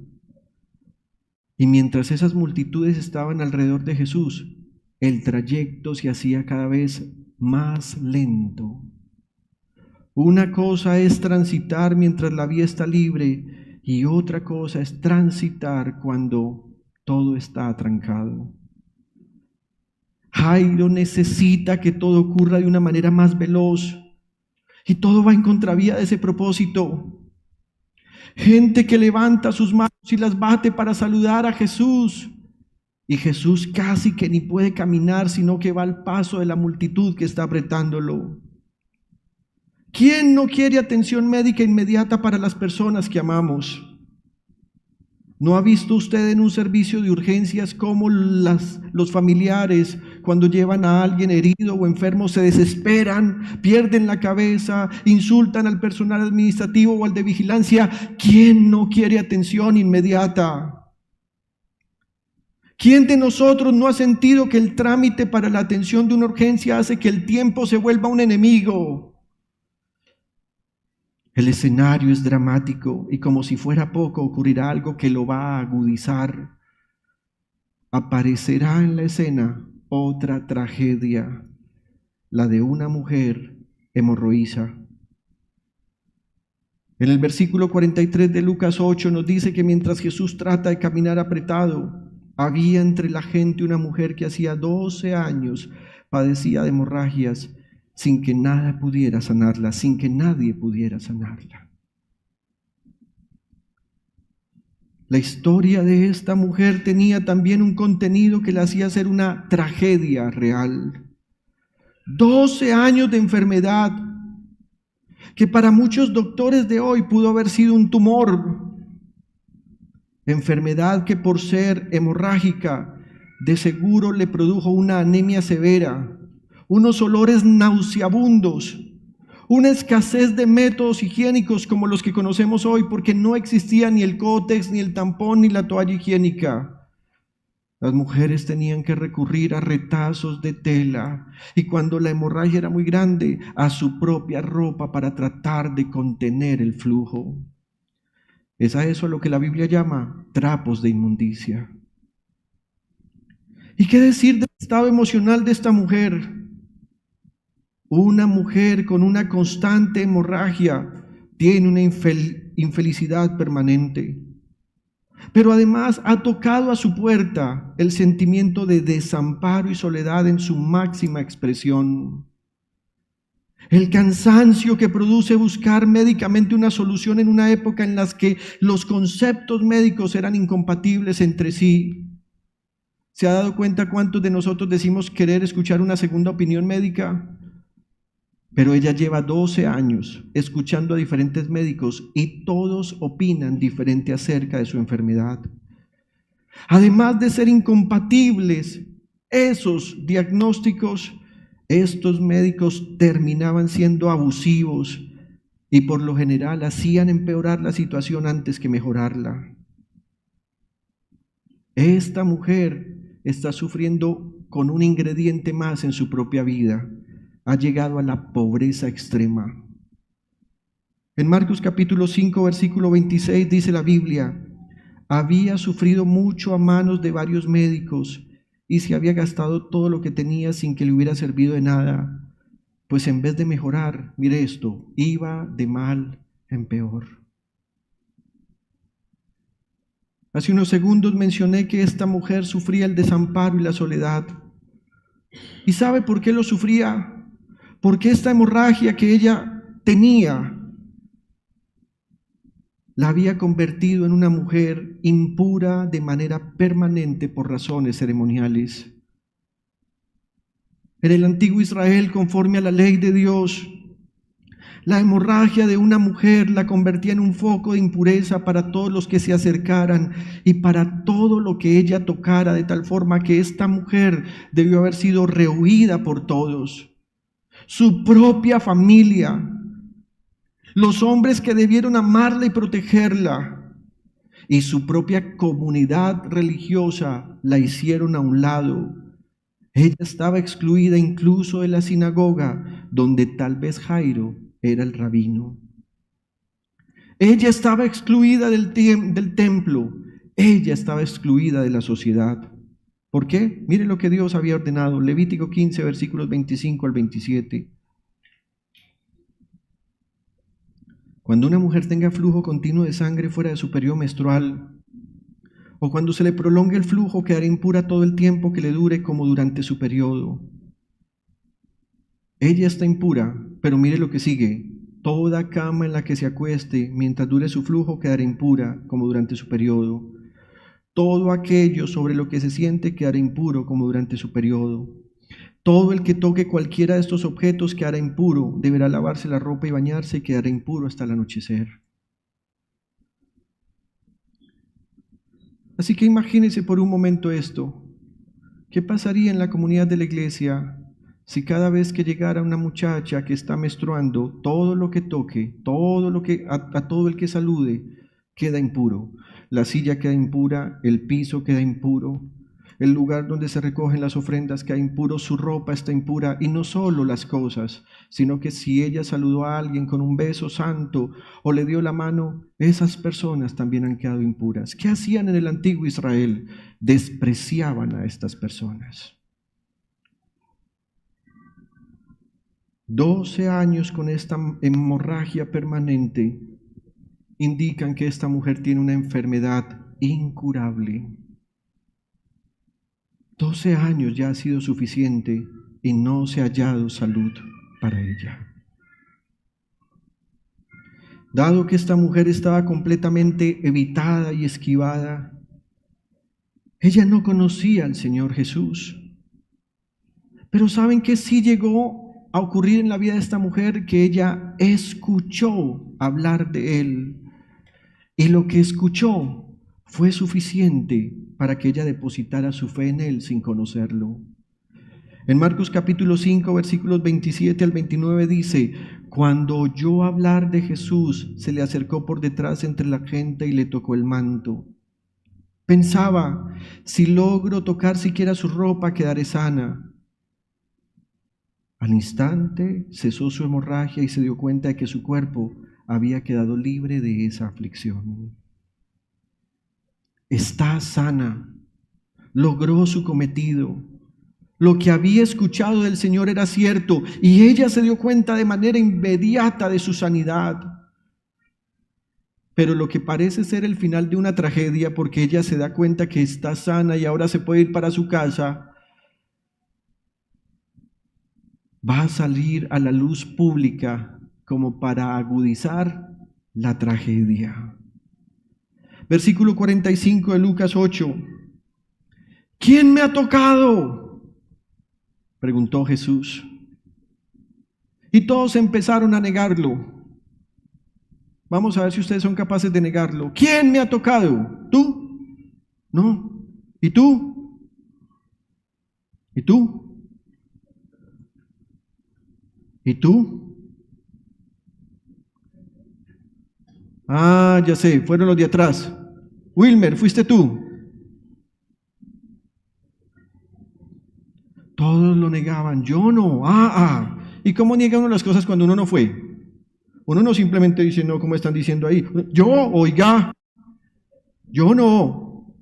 Y mientras esas multitudes estaban alrededor de Jesús, el trayecto se hacía cada vez más lento. Una cosa es transitar mientras la vía está libre y otra cosa es transitar cuando todo está atrancado. Jairo necesita que todo ocurra de una manera más veloz y todo va en contravía de ese propósito. Gente que levanta sus manos y las bate para saludar a Jesús. Y Jesús casi que ni puede caminar, sino que va al paso de la multitud que está apretándolo. ¿Quién no quiere atención médica inmediata para las personas que amamos? ¿No ha visto usted en un servicio de urgencias cómo los familiares, cuando llevan a alguien herido o enfermo, se desesperan, pierden la cabeza, insultan al personal administrativo o al de vigilancia? ¿Quién no quiere atención inmediata? ¿Quién de nosotros no ha sentido que el trámite para la atención de una urgencia hace que el tiempo se vuelva un enemigo? El escenario es dramático y como si fuera poco ocurrirá algo que lo va a agudizar. Aparecerá en la escena otra tragedia, la de una mujer hemorroísa. En el versículo 43 de Lucas 8 nos dice que mientras Jesús trata de caminar apretado, había entre la gente una mujer que hacía 12 años padecía de hemorragias, sin que nada pudiera sanarla, sin que nadie pudiera sanarla. La historia de esta mujer tenía también un contenido que la hacía ser una tragedia real. 12 años de enfermedad, que para muchos doctores de hoy pudo haber sido un tumor. Enfermedad que por ser hemorrágica, de seguro le produjo una anemia severa, unos olores nauseabundos, una escasez de métodos higiénicos como los que conocemos hoy, porque no existía ni el cótex, ni el tampón, ni la toalla higiénica. Las mujeres tenían que recurrir a retazos de tela y cuando la hemorragia era muy grande, a su propia ropa para tratar de contener el flujo. Es a eso lo que la Biblia llama trapos de inmundicia. ¿Y qué decir del estado emocional de esta mujer? Una mujer con una constante hemorragia tiene una infelicidad permanente. Pero además ha tocado a su puerta el sentimiento de desamparo y soledad en su máxima expresión. El cansancio que produce buscar médicamente una solución en una época en la que los conceptos médicos eran incompatibles entre sí. ¿Se ha dado cuenta cuántos de nosotros decimos querer escuchar una segunda opinión médica? Pero ella lleva 12 años escuchando a diferentes médicos y todos opinan diferente acerca de su enfermedad. Además de ser incompatibles esos diagnósticos, estos médicos terminaban siendo abusivos y por lo general hacían empeorar la situación antes que mejorarla. Esta mujer está sufriendo con un ingrediente más en su propia vida. Ha llegado a la pobreza extrema. En Marcos capítulo 5, versículo 26 dice la Biblia: había sufrido mucho a manos de varios médicos y se había gastado todo lo que tenía sin que le hubiera servido de nada, pues en vez de mejorar, mire esto, iba de mal en peor. Hace unos segundos mencioné que esta mujer sufría el desamparo y la soledad. ¿Y sabe por qué lo sufría? Porque esta hemorragia que ella tenía la había convertido en una mujer impura de manera permanente por razones ceremoniales. En el antiguo Israel, conforme a la ley de Dios, la hemorragia de una mujer la convertía en un foco de impureza para todos los que se acercaran y para todo lo que ella tocara, de tal forma que esta mujer debió haber sido rehuida por todos. Su propia familia, los hombres que debieron amarla y protegerla, y su propia comunidad religiosa la hicieron a un lado. Ella estaba excluida incluso de la sinagoga, donde tal vez Jairo era el rabino. Ella estaba excluida del templo, ella estaba excluida de la sociedad. ¿Por qué? Mire lo que Dios había ordenado, Levítico 15, versículos 25 al 27. Cuando una mujer tenga flujo continuo de sangre fuera de su periodo menstrual, o cuando se le prolongue el flujo, quedará impura todo el tiempo que le dure como durante su periodo. Ella está impura, pero mire lo que sigue. Toda cama en la que se acueste mientras dure su flujo quedará impura como durante su periodo. Todo aquello sobre lo que se siente quedará impuro como durante su periodo. Todo el que toque cualquiera de estos objetos quedará impuro, deberá lavarse la ropa y bañarse y quedará impuro hasta el anochecer. Así que imagínense por un momento esto. ¿Qué pasaría en la comunidad de la iglesia si cada vez que llegara una muchacha que está menstruando, todo lo que toque, a todo el que salude, queda impuro? La silla queda impura, el piso queda impuro, el lugar donde se recogen las ofrendas queda impuro, su ropa está impura, y no solo las cosas, sino que si ella saludó a alguien con un beso santo o le dio la mano, esas personas también han quedado impuras. ¿Qué hacían en el antiguo Israel? Despreciaban a estas personas. 12 años con esta hemorragia permanente indican que esta mujer tiene una enfermedad incurable. 12 años ya ha sido suficiente y no se ha hallado salud para ella. Dado que esta mujer estaba completamente evitada y esquivada, ella no conocía al Señor Jesús. Pero ¿saben qué sí llegó a ocurrir en la vida de esta mujer? Que ella escuchó hablar de Él. Y lo que escuchó fue suficiente para que ella depositara su fe en Él sin conocerlo. En Marcos capítulo 5, versículos 27 al 29 dice: cuando oyó hablar de Jesús, se le acercó por detrás entre la gente y le tocó el manto. Pensaba: si logro tocar siquiera su ropa, quedaré sana. Al instante cesó su hemorragia y se dio cuenta de que su cuerpo había quedado libre de esa aflicción. Está sana, logró su cometido. Lo que había escuchado del Señor era cierto y ella se dio cuenta de manera inmediata de su sanidad. Pero lo que parece ser el final de una tragedia, porque ella se da cuenta que está sana y ahora se puede ir para su casa, va a salir a la luz pública como para agudizar la tragedia. Versículo 45 de Lucas 8. ¿Quién me ha tocado?, preguntó Jesús. Y todos empezaron a negarlo. Vamos a ver si ustedes son capaces de negarlo. ¿Quién me ha tocado? ¿Tú? No. ¿Y tú? ¿Y tú? ¿Y tú? Ah, ya sé, fueron los de atrás. Wilmer, ¿fuiste tú? Todos lo negaban. Yo no. ¿Y cómo niega uno las cosas cuando uno no fue? Uno no simplemente dice, no, como están diciendo ahí. Yo, oiga, yo no.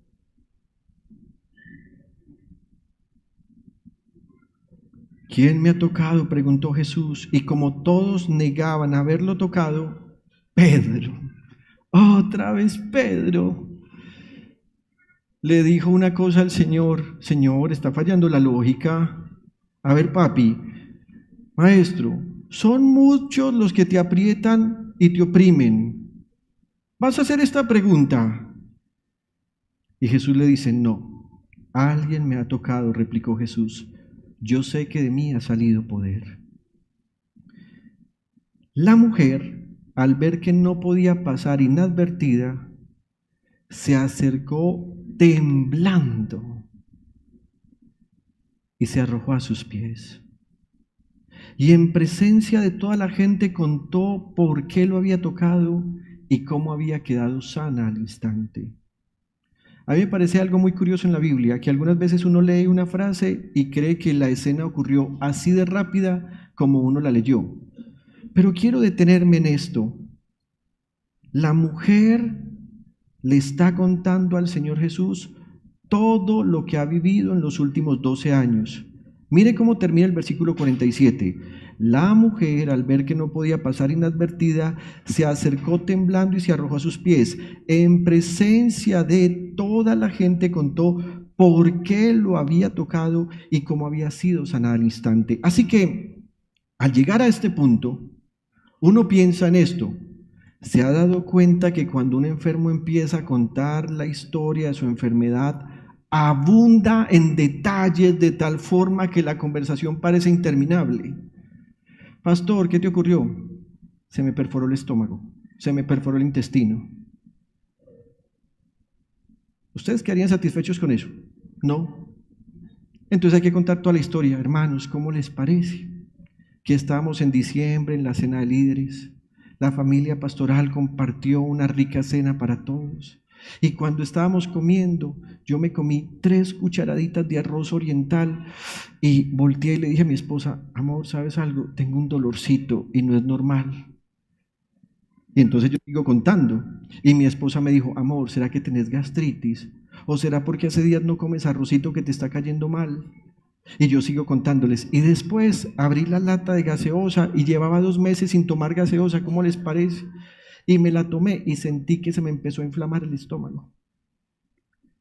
¿Quién me ha tocado?, preguntó Jesús. Y como todos negaban haberlo tocado, Pedro, otra vez Pedro, le dijo una cosa al Señor. Señor, está fallando la lógica. A ver, papi, maestro, son muchos los que te aprietan y te oprimen. ¿Vas a hacer esta pregunta? Y Jesús le dice, no, alguien me ha tocado, replicó Jesús. Yo sé que de mí ha salido poder. La mujer, al ver que no podía pasar inadvertida, se acercó temblando y se arrojó a sus pies. Y en presencia de toda la gente contó por qué lo había tocado y cómo había quedado sana al instante. A mí me parece algo muy curioso en la Biblia, que algunas veces uno lee una frase y cree que la escena ocurrió así de rápida como uno la leyó. Pero quiero detenerme en esto. La mujer le está contando al Señor Jesús todo lo que ha vivido en los últimos 12 años. Mire cómo termina el versículo 47. La mujer, al ver que no podía pasar inadvertida, se acercó temblando y se arrojó a sus pies. En presencia de toda la gente contó por qué lo había tocado y cómo había sido sanada al instante. Así que, al llegar a este punto, uno piensa en esto. ¿Se ha dado cuenta que cuando un enfermo empieza a contar la historia de su enfermedad, abunda en detalles de tal forma que la conversación parece interminable? Pastor, ¿qué te ocurrió? Se me perforó el estómago, se me perforó el intestino. ¿Ustedes quedarían satisfechos con eso? No. Entonces hay que contar toda la historia. Hermanos, ¿cómo les parece? Que estábamos en diciembre en la cena de líderes. La familia pastoral compartió una rica cena para todos. Y cuando estábamos comiendo, yo me comí 3 cucharaditas de arroz oriental y volteé y le dije a mi esposa, amor, ¿sabes algo? Tengo un dolorcito y no es normal. Y entonces yo sigo contando y mi esposa me dijo, amor, ¿será que tenés gastritis? ¿O será porque hace días no comes arrocito que te está cayendo mal? Y yo sigo contándoles. Y después abrí la lata de gaseosa y llevaba 2 meses sin tomar gaseosa, ¿cómo les parece? Y me la tomé y sentí que se me empezó a inflamar el estómago.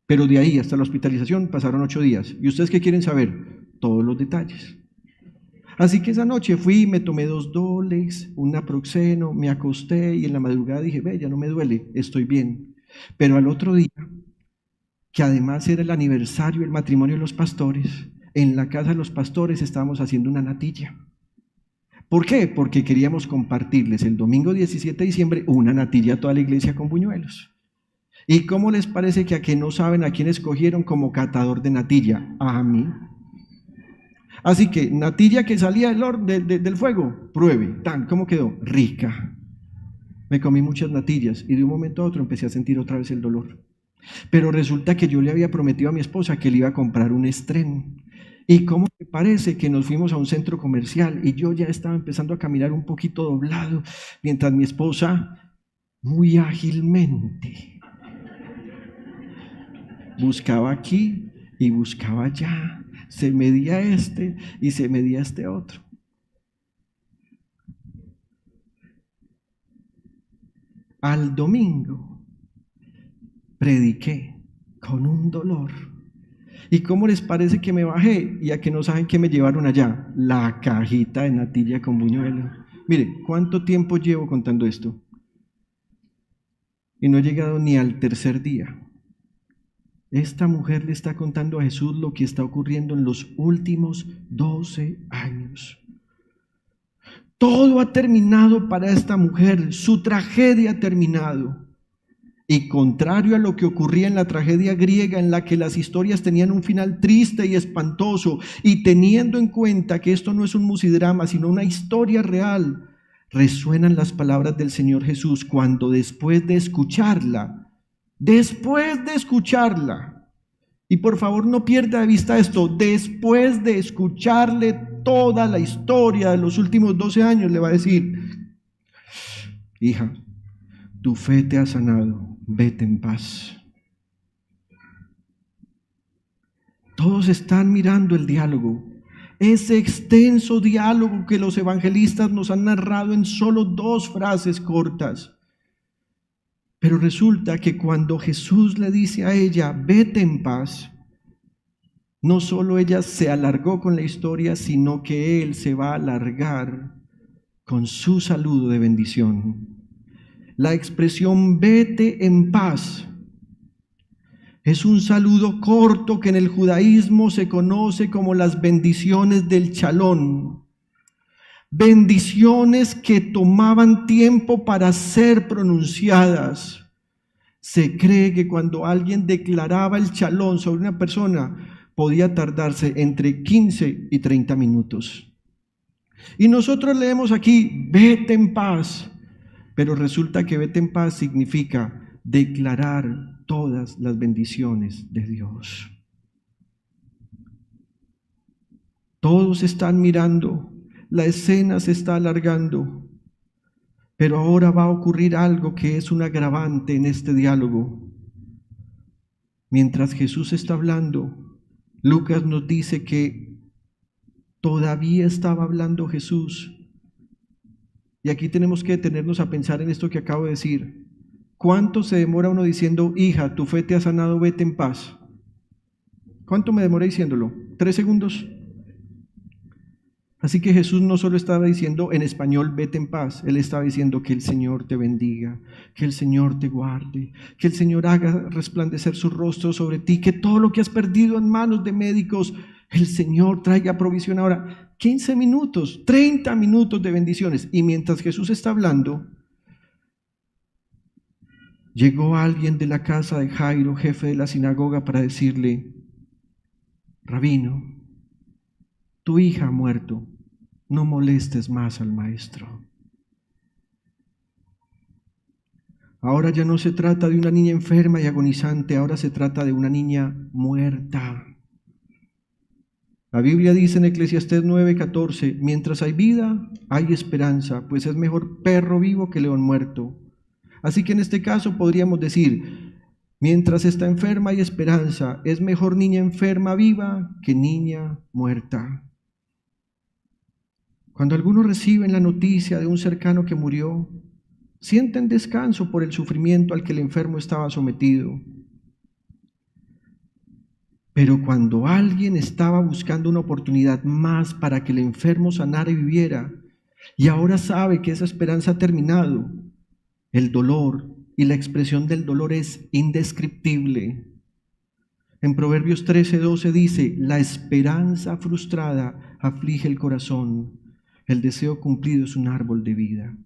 Pero de ahí hasta la hospitalización pasaron 8 días. ¿Y ustedes qué quieren saber? Todos los detalles. Así que esa noche fui y me tomé 2 Dolex, un Naproxeno, me acosté y en la madrugada dije, ve, ya no me duele, estoy bien. Pero al otro día, que además era el aniversario del matrimonio de los pastores, en la casa de los pastores estábamos haciendo una natilla. ¿Por qué? Porque queríamos compartirles el domingo 17 de diciembre una natilla a toda la iglesia con buñuelos. ¿Y cómo les parece que a que no saben a quién escogieron como catador de natilla? A mí. Así que natilla que salía del fuego, pruebe. ¿Cómo quedó? Rica. Me comí muchas natillas y de un momento a otro empecé a sentir otra vez el dolor. Pero resulta que yo le había prometido a mi esposa que le iba a comprar un Estren. ¿Y cómo te parece que nos fuimos a un centro comercial y yo ya estaba empezando a caminar un poquito doblado, mientras mi esposa, muy ágilmente, buscaba aquí y buscaba allá, Se medía este y se medía este otro. Al domingo prediqué con un dolor. ¿Y cómo les parece que me bajé? Y a que no saben qué me llevaron allá, la cajita de natilla con buñuelo. Mire, ¿cuánto tiempo llevo contando esto? Y no he llegado ni al tercer día. Esta mujer le está contando a Jesús lo que está ocurriendo en los últimos 12 años. Todo ha terminado para esta mujer, su tragedia ha terminado. Y contrario a lo que ocurría en la tragedia griega, en la que las historias tenían un final triste y espantoso, y teniendo en cuenta que esto no es un musidrama, sino una historia real, resuenan las palabras del Señor Jesús cuando después de escucharla, y por favor no pierda de vista esto, después de escucharle toda la historia de los últimos 12 años, le va a decir: hija, tu fe te ha sanado, vete en paz. Todos están mirando el diálogo, ese extenso diálogo que los evangelistas nos han narrado en solo 2 frases cortas. Pero resulta que cuando Jesús le dice a ella, vete en paz, no solo ella se alargó con la historia, sino que Él se va a alargar con su saludo de bendición. La expresión vete en paz es un saludo corto que en el judaísmo se conoce como las bendiciones del chalón. Bendiciones que tomaban tiempo para ser pronunciadas. Se cree que cuando alguien declaraba el chalón sobre una persona, podía tardarse entre 15 y 30 minutos. Y nosotros leemos aquí, vete en paz, pero resulta que vete en paz significa declarar todas las bendiciones de Dios. Todos están mirando. La escena se está alargando, pero ahora va a ocurrir algo que es un agravante en este diálogo. Mientras Jesús está hablando, Lucas nos dice que todavía estaba hablando Jesús. Y aquí tenemos que detenernos a pensar en esto que acabo de decir. ¿Cuánto se demora uno diciendo, hija, tu fe te ha sanado, vete en paz? ¿Cuánto me demoré diciéndolo? 3 segundos. Así que Jesús no solo estaba diciendo en español, vete en paz. Él estaba diciendo que el Señor te bendiga, que el Señor te guarde, que el Señor haga resplandecer su rostro sobre ti, que todo lo que has perdido en manos de médicos, el Señor traiga provisión. Ahora, 15 minutos, 30 minutos de bendiciones. Y mientras Jesús está hablando, llegó alguien de la casa de Jairo, jefe de la sinagoga, para decirle, Rabino, tu hija ha muerto, no molestes más al maestro. Ahora ya no se trata de una niña enferma y agonizante, ahora se trata de una niña muerta. La Biblia dice en Eclesiastés 9:14, mientras hay vida, hay esperanza, pues es mejor perro vivo que león muerto. Así que en este caso podríamos decir, mientras está enferma hay esperanza, es mejor niña enferma viva que niña muerta. Cuando algunos reciben la noticia de un cercano que murió, sienten descanso por el sufrimiento al que el enfermo estaba sometido. Pero cuando alguien estaba buscando una oportunidad más para que el enfermo sanara y viviera, y ahora sabe que esa esperanza ha terminado, el dolor y la expresión del dolor es indescriptible. En Proverbios 13:12 dice, la esperanza frustrada aflige el corazón, el deseo cumplido es un árbol de vida.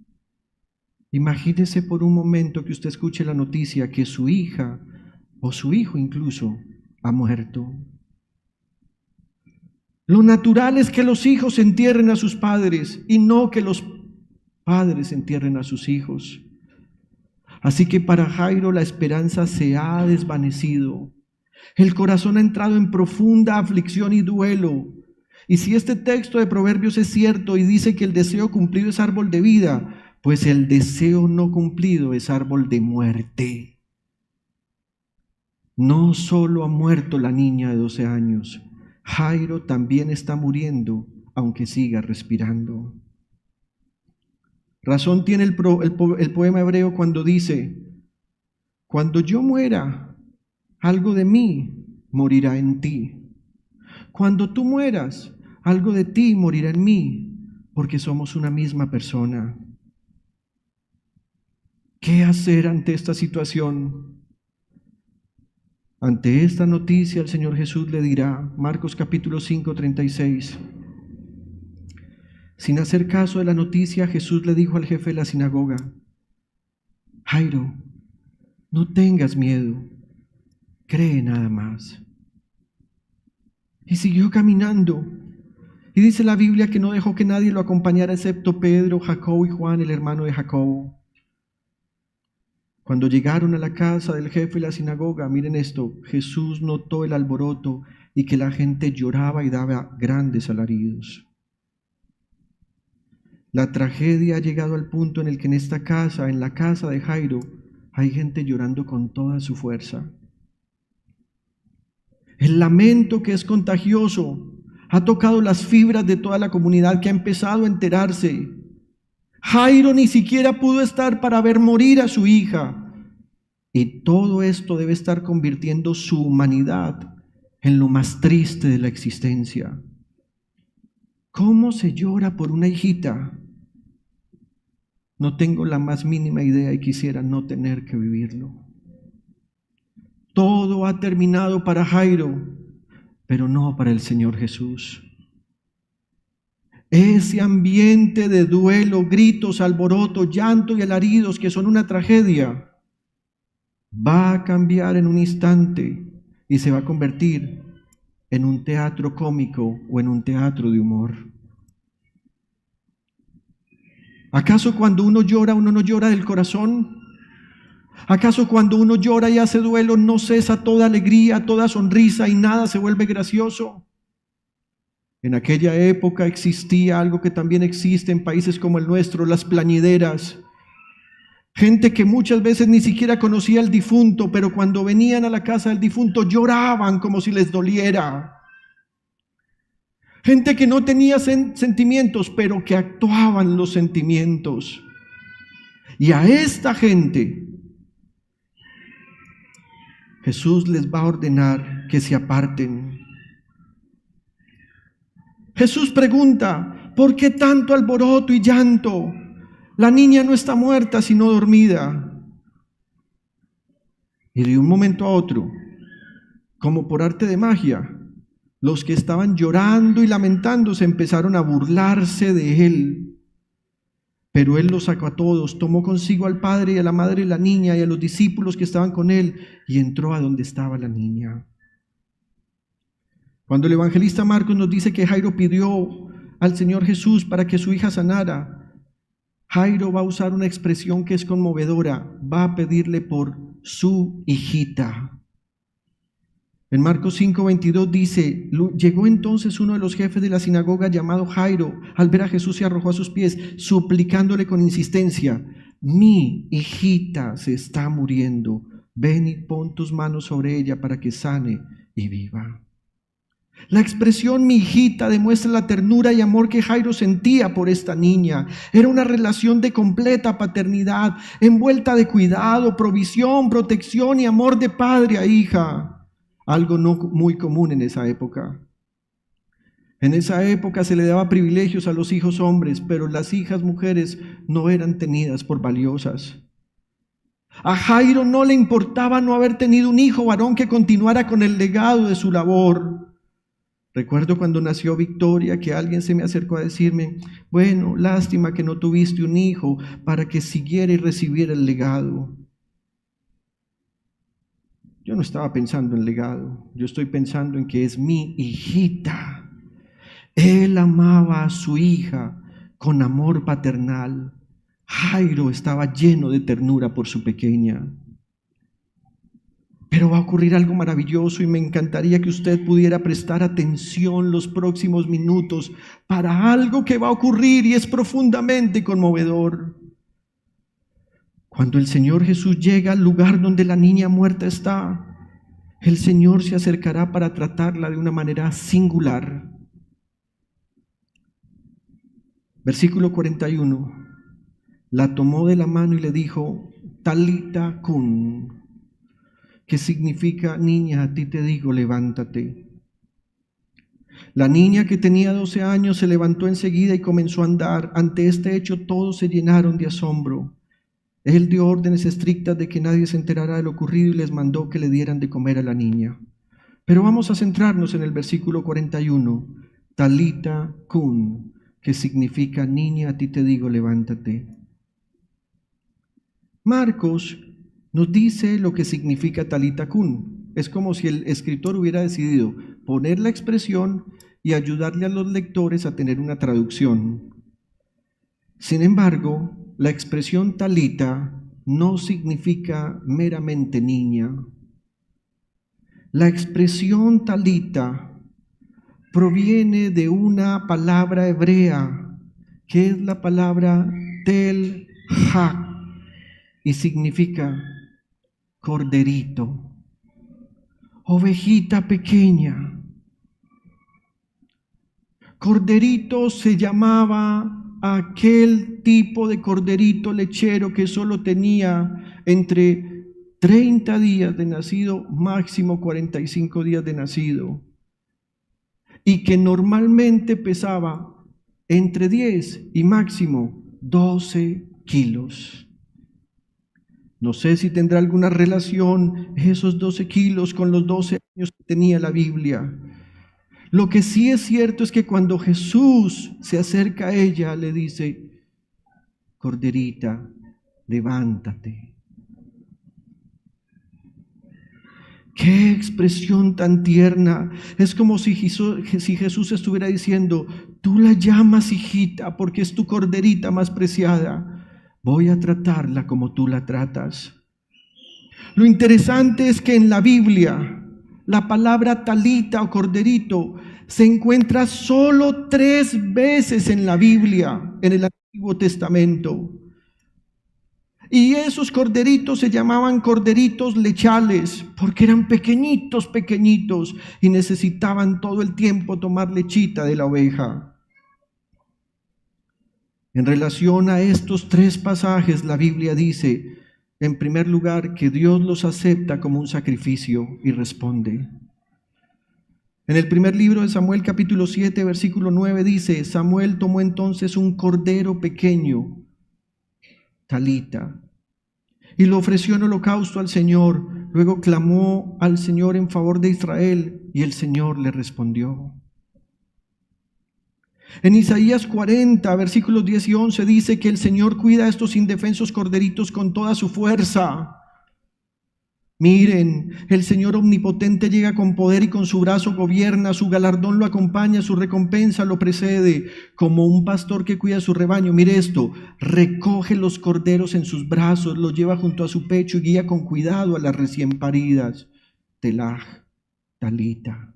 Imagínese por un momento que usted escuche la noticia que su hija o su hijo incluso ha muerto. Lo natural es que los hijos entierren a sus padres y no que los padres entierren a sus hijos. Así que para Jairo la esperanza se ha desvanecido. El corazón ha entrado en profunda aflicción y duelo. Y si este texto de Proverbios es cierto y dice que el deseo cumplido es árbol de vida, pues el deseo no cumplido es árbol de muerte. No solo ha muerto la niña de 12 años, Jairo también está muriendo, aunque siga respirando. Razón tiene el poema hebreo cuando dice: cuando yo muera, algo de mí morirá en ti. Cuando tú mueras, algo de ti morirá en mí, porque somos una misma persona. ¿Qué hacer ante esta situación? Ante esta noticia el Señor Jesús le dirá, Marcos capítulo 5, 36. Sin hacer caso de la noticia, Jesús le dijo al jefe de la sinagoga: Jairo, no tengas miedo, cree nada más. Y siguió caminando. Y dice la Biblia que no dejó que nadie lo acompañara excepto Pedro, Jacobo y Juan, el hermano de Jacobo. Cuando llegaron a la casa del jefe de la sinagoga, miren esto, Jesús notó el alboroto y que la gente lloraba y daba grandes alaridos. La tragedia ha llegado al punto en el que en esta casa, en la casa de Jairo, hay gente llorando con toda su fuerza. El lamento, que es contagioso, ha tocado las fibras de toda la comunidad, que ha empezado a enterarse. Jairo ni siquiera pudo estar para ver morir a su hija. Y todo esto debe estar convirtiendo su humanidad en lo más triste de la existencia. ¿Cómo se llora por una hijita? No tengo la más mínima idea y quisiera no tener que vivirlo. Todo ha terminado para Jairo, pero no para el Señor Jesús. Ese ambiente de duelo, gritos, alboroto, llanto y alaridos que son una tragedia, va a cambiar en un instante y se va a convertir en un teatro cómico o en un teatro de humor. ¿Acaso cuando uno llora, uno no llora del corazón? ¿Acaso cuando uno llora y hace duelo no cesa toda alegría, toda sonrisa y nada se vuelve gracioso? En aquella época existía algo que también existe en países como el nuestro, las plañideras. Gente que muchas veces ni siquiera conocía al difunto, pero cuando venían a la casa del difunto lloraban como si les doliera. Gente que no tenía sentimientos, pero que actuaban los sentimientos. Y a esta gente Jesús les va a ordenar que se aparten. Jesús pregunta: ¿por qué tanto alboroto y llanto? La niña no está muerta, sino dormida. Y de un momento a otro, como por arte de magia, los que estaban llorando y lamentándose empezaron a burlarse de él. Pero él los sacó a todos, tomó consigo al padre y a la madre de la niña y a los discípulos que estaban con él y entró a donde estaba la niña. Cuando el evangelista Marcos nos dice que Jairo pidió al Señor Jesús para que su hija sanara, Jairo va a usar una expresión que es conmovedora, va a pedirle por su hijita. En Marcos 5:22 dice: llegó entonces uno de los jefes de la sinagoga llamado Jairo, al ver a Jesús se arrojó a sus pies, suplicándole con insistencia: mi hijita se está muriendo, ven y pon tus manos sobre ella para que sane y viva. La expresión mi hijita demuestra la ternura y amor que Jairo sentía por esta niña. Era una relación de completa paternidad, envuelta de cuidado, provisión, protección y amor de padre a hija. Algo no muy común en esa época. En esa época se le daba privilegios a los hijos hombres, pero las hijas mujeres no eran tenidas por valiosas. A Jairo no le importaba no haber tenido un hijo varón que continuara con el legado de su labor. Recuerdo cuando nació Victoria que alguien se me acercó a decirme: bueno, lástima que no tuviste un hijo para que siguiera y recibiera el legado. Yo no estaba pensando en legado, yo estoy pensando en que es mi hijita. Él amaba a su hija con amor paternal. Jairo estaba lleno de ternura por su pequeña. Pero va a ocurrir algo maravilloso y me encantaría que usted pudiera prestar atención los próximos minutos para algo que va a ocurrir y es profundamente conmovedor. Cuando el Señor Jesús llega al lugar donde la niña muerta está, el Señor se acercará para tratarla de una manera singular. Versículo 41. La tomó de la mano y le dijo, Talita cum, que significa, niña, a ti te digo, levántate. La niña, que tenía 12 años, se levantó enseguida y comenzó a andar. Ante este hecho todos se llenaron de asombro. Él dio órdenes estrictas de que nadie se enterara de lo ocurrido y les mandó que le dieran de comer a la niña. Pero vamos a centrarnos en el versículo 41. Talita cum, que significa, niña, a ti te digo, levántate. Marcos nos dice lo que significa Talita cum. Es como si el escritor hubiera decidido poner la expresión y ayudarle a los lectores a tener una traducción. Sin embargo, la expresión Talita no significa meramente niña. La expresión Talita proviene de una palabra hebrea, que es la palabra tel-hak, y significa corderito, ovejita pequeña. Corderito se llamaba aquel tipo de corderito lechero que solo tenía entre 30 días de nacido, máximo 45 días de nacido, y que normalmente pesaba entre 10 y máximo 12 kilos. No sé si tendrá alguna relación esos 12 kilos con los 12 años que tenía la Biblia. Lo que sí es cierto es que cuando Jesús se acerca a ella, le dice, corderita, levántate. ¡Qué expresión tan tierna! Es como si Jesús estuviera diciendo, tú la llamas hijita porque es tu corderita más preciada. Voy a tratarla como tú la tratas. Lo interesante es que en la Biblia, la palabra talita o corderito se encuentra solo 3 veces en la Biblia, en el Antiguo Testamento. Y esos corderitos se llamaban corderitos lechales, porque eran pequeñitos, pequeñitos, y necesitaban todo el tiempo tomar lechita de la oveja. En relación a estos 3 pasajes, la Biblia dice, en primer lugar, que Dios los acepta como un sacrificio y responde. En el primer libro de Samuel, capítulo 7, versículo 9, dice, Samuel tomó entonces un cordero pequeño, talita, y lo ofreció en holocausto al Señor. Luego clamó al Señor en favor de Israel, y el Señor le respondió. En Isaías 40, versículos 10 y 11 dice que el Señor cuida a estos indefensos corderitos con toda su fuerza. Miren, el Señor omnipotente llega con poder y con su brazo gobierna, su galardón lo acompaña, su recompensa lo precede, como un pastor que cuida su rebaño. Mire esto, recoge los corderos en sus brazos, los lleva junto a su pecho y guía con cuidado a las recién paridas. Telaj, talita.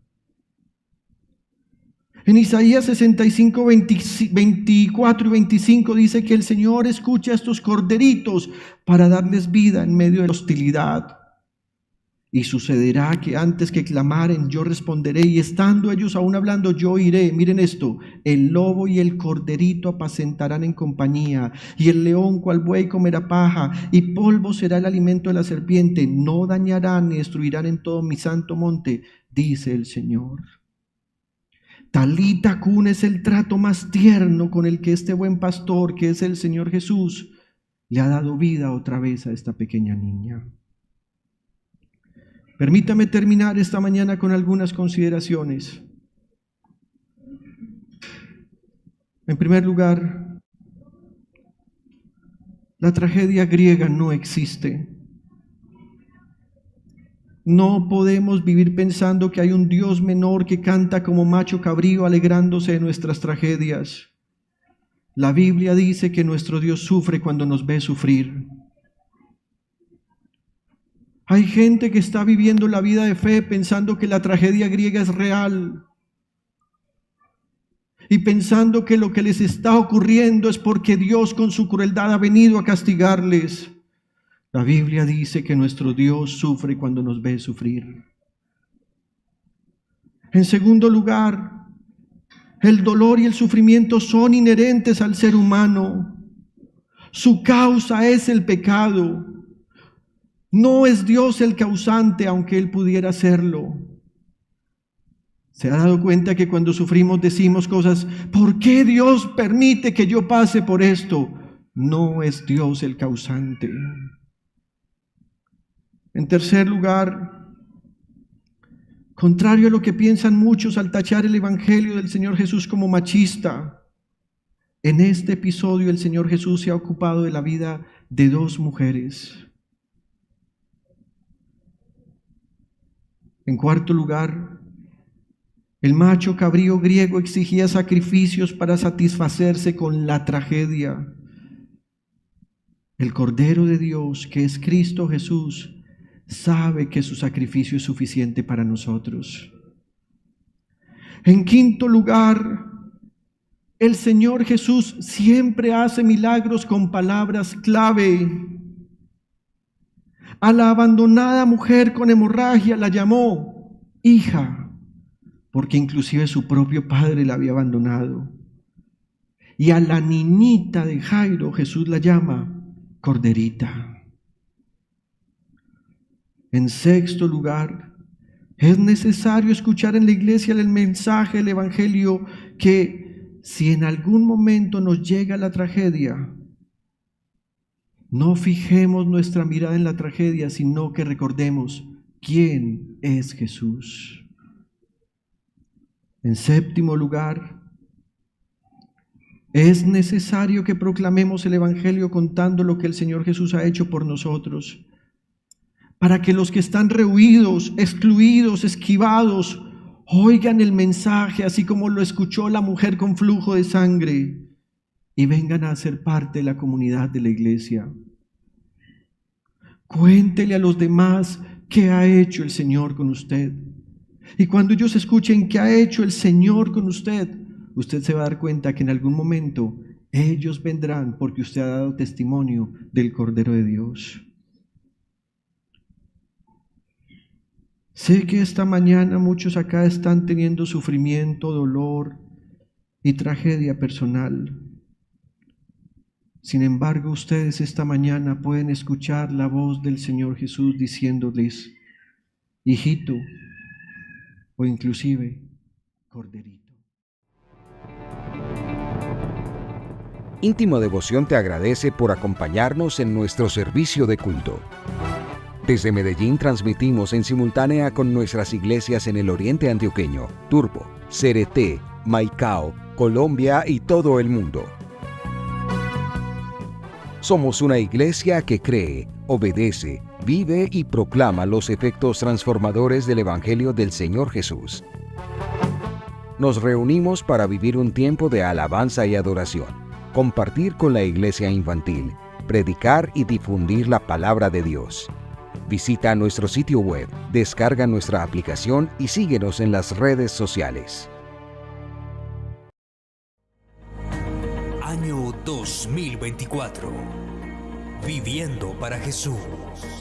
En Isaías 65, 24 y 25 dice que el Señor escucha a estos corderitos para darles vida en medio de la hostilidad. Y sucederá que antes que clamaren, yo responderé, y estando ellos aún hablando, yo iré. Miren esto, el lobo y el corderito apacentarán en compañía, y el león cual buey comerá paja, y polvo será el alimento de la serpiente. No dañarán ni destruirán en todo mi santo monte, dice el Señor. Talita cum es el trato más tierno con el que este buen pastor, que es el Señor Jesús, le ha dado vida otra vez a esta pequeña niña. Permítame terminar esta mañana con algunas consideraciones. En primer lugar, la tragedia griega no existe. No podemos vivir pensando que hay un Dios menor que canta como macho cabrío alegrándose de nuestras tragedias. La Biblia dice que nuestro Dios sufre cuando nos ve sufrir. Hay gente que está viviendo la vida de fe pensando que la tragedia griega es real y pensando que lo que les está ocurriendo es porque Dios con su crueldad ha venido a castigarles. La Biblia dice que nuestro Dios sufre cuando nos ve sufrir. En segundo lugar, el dolor y el sufrimiento son inherentes al ser humano. Su causa es el pecado. No es Dios el causante, aunque Él pudiera hacerlo. ¿Se ha dado cuenta que cuando sufrimos decimos cosas, ¿por qué Dios permite que yo pase por esto? No es Dios el causante. En tercer lugar, contrario a lo que piensan muchos al tachar el Evangelio del Señor Jesús como machista, en este episodio el Señor Jesús se ha ocupado de la vida de dos mujeres. En cuarto lugar, el macho cabrío griego exigía sacrificios para satisfacerse con la tragedia. El Cordero de Dios, que es Cristo Jesús, sabe que su sacrificio es suficiente para nosotros. En quinto lugar, el Señor Jesús siempre hace milagros con palabras clave. A la abandonada mujer con hemorragia la llamó hija, porque inclusive su propio padre la había abandonado. Y a la niñita de Jairo Jesús la llama corderita. En sexto lugar, es necesario escuchar en la iglesia el mensaje del Evangelio que si en algún momento nos llega la tragedia, no fijemos nuestra mirada en la tragedia, sino que recordemos quién es Jesús. En séptimo lugar, es necesario que proclamemos el Evangelio contando lo que el Señor Jesús ha hecho por nosotros, para que los que están rehuidos, excluidos, esquivados, oigan el mensaje así como lo escuchó la mujer con flujo de sangre y vengan a ser parte de la comunidad de la iglesia. Cuéntele a los demás qué ha hecho el Señor con usted. Y cuando ellos escuchen qué ha hecho el Señor con usted, usted se va a dar cuenta que en algún momento ellos vendrán porque usted ha dado testimonio del Cordero de Dios. Sé que esta mañana muchos acá están teniendo sufrimiento, dolor y tragedia personal. Sin embargo, ustedes esta mañana pueden escuchar la voz del Señor Jesús diciéndoles, hijito, o inclusive, corderito. Íntimo Devoción te agradece por acompañarnos en nuestro servicio de culto. Desde Medellín transmitimos en simultánea con nuestras iglesias en el Oriente Antioqueño, Turbo, Cereté, Maicao, Colombia y todo el mundo. Somos una iglesia que cree, obedece, vive y proclama los efectos transformadores del Evangelio del Señor Jesús. Nos reunimos para vivir un tiempo de alabanza y adoración, compartir con la iglesia infantil, predicar y difundir la palabra de Dios. Visita nuestro sitio web, descarga nuestra aplicación y síguenos en las redes sociales. Año 2024. Viviendo para Jesús.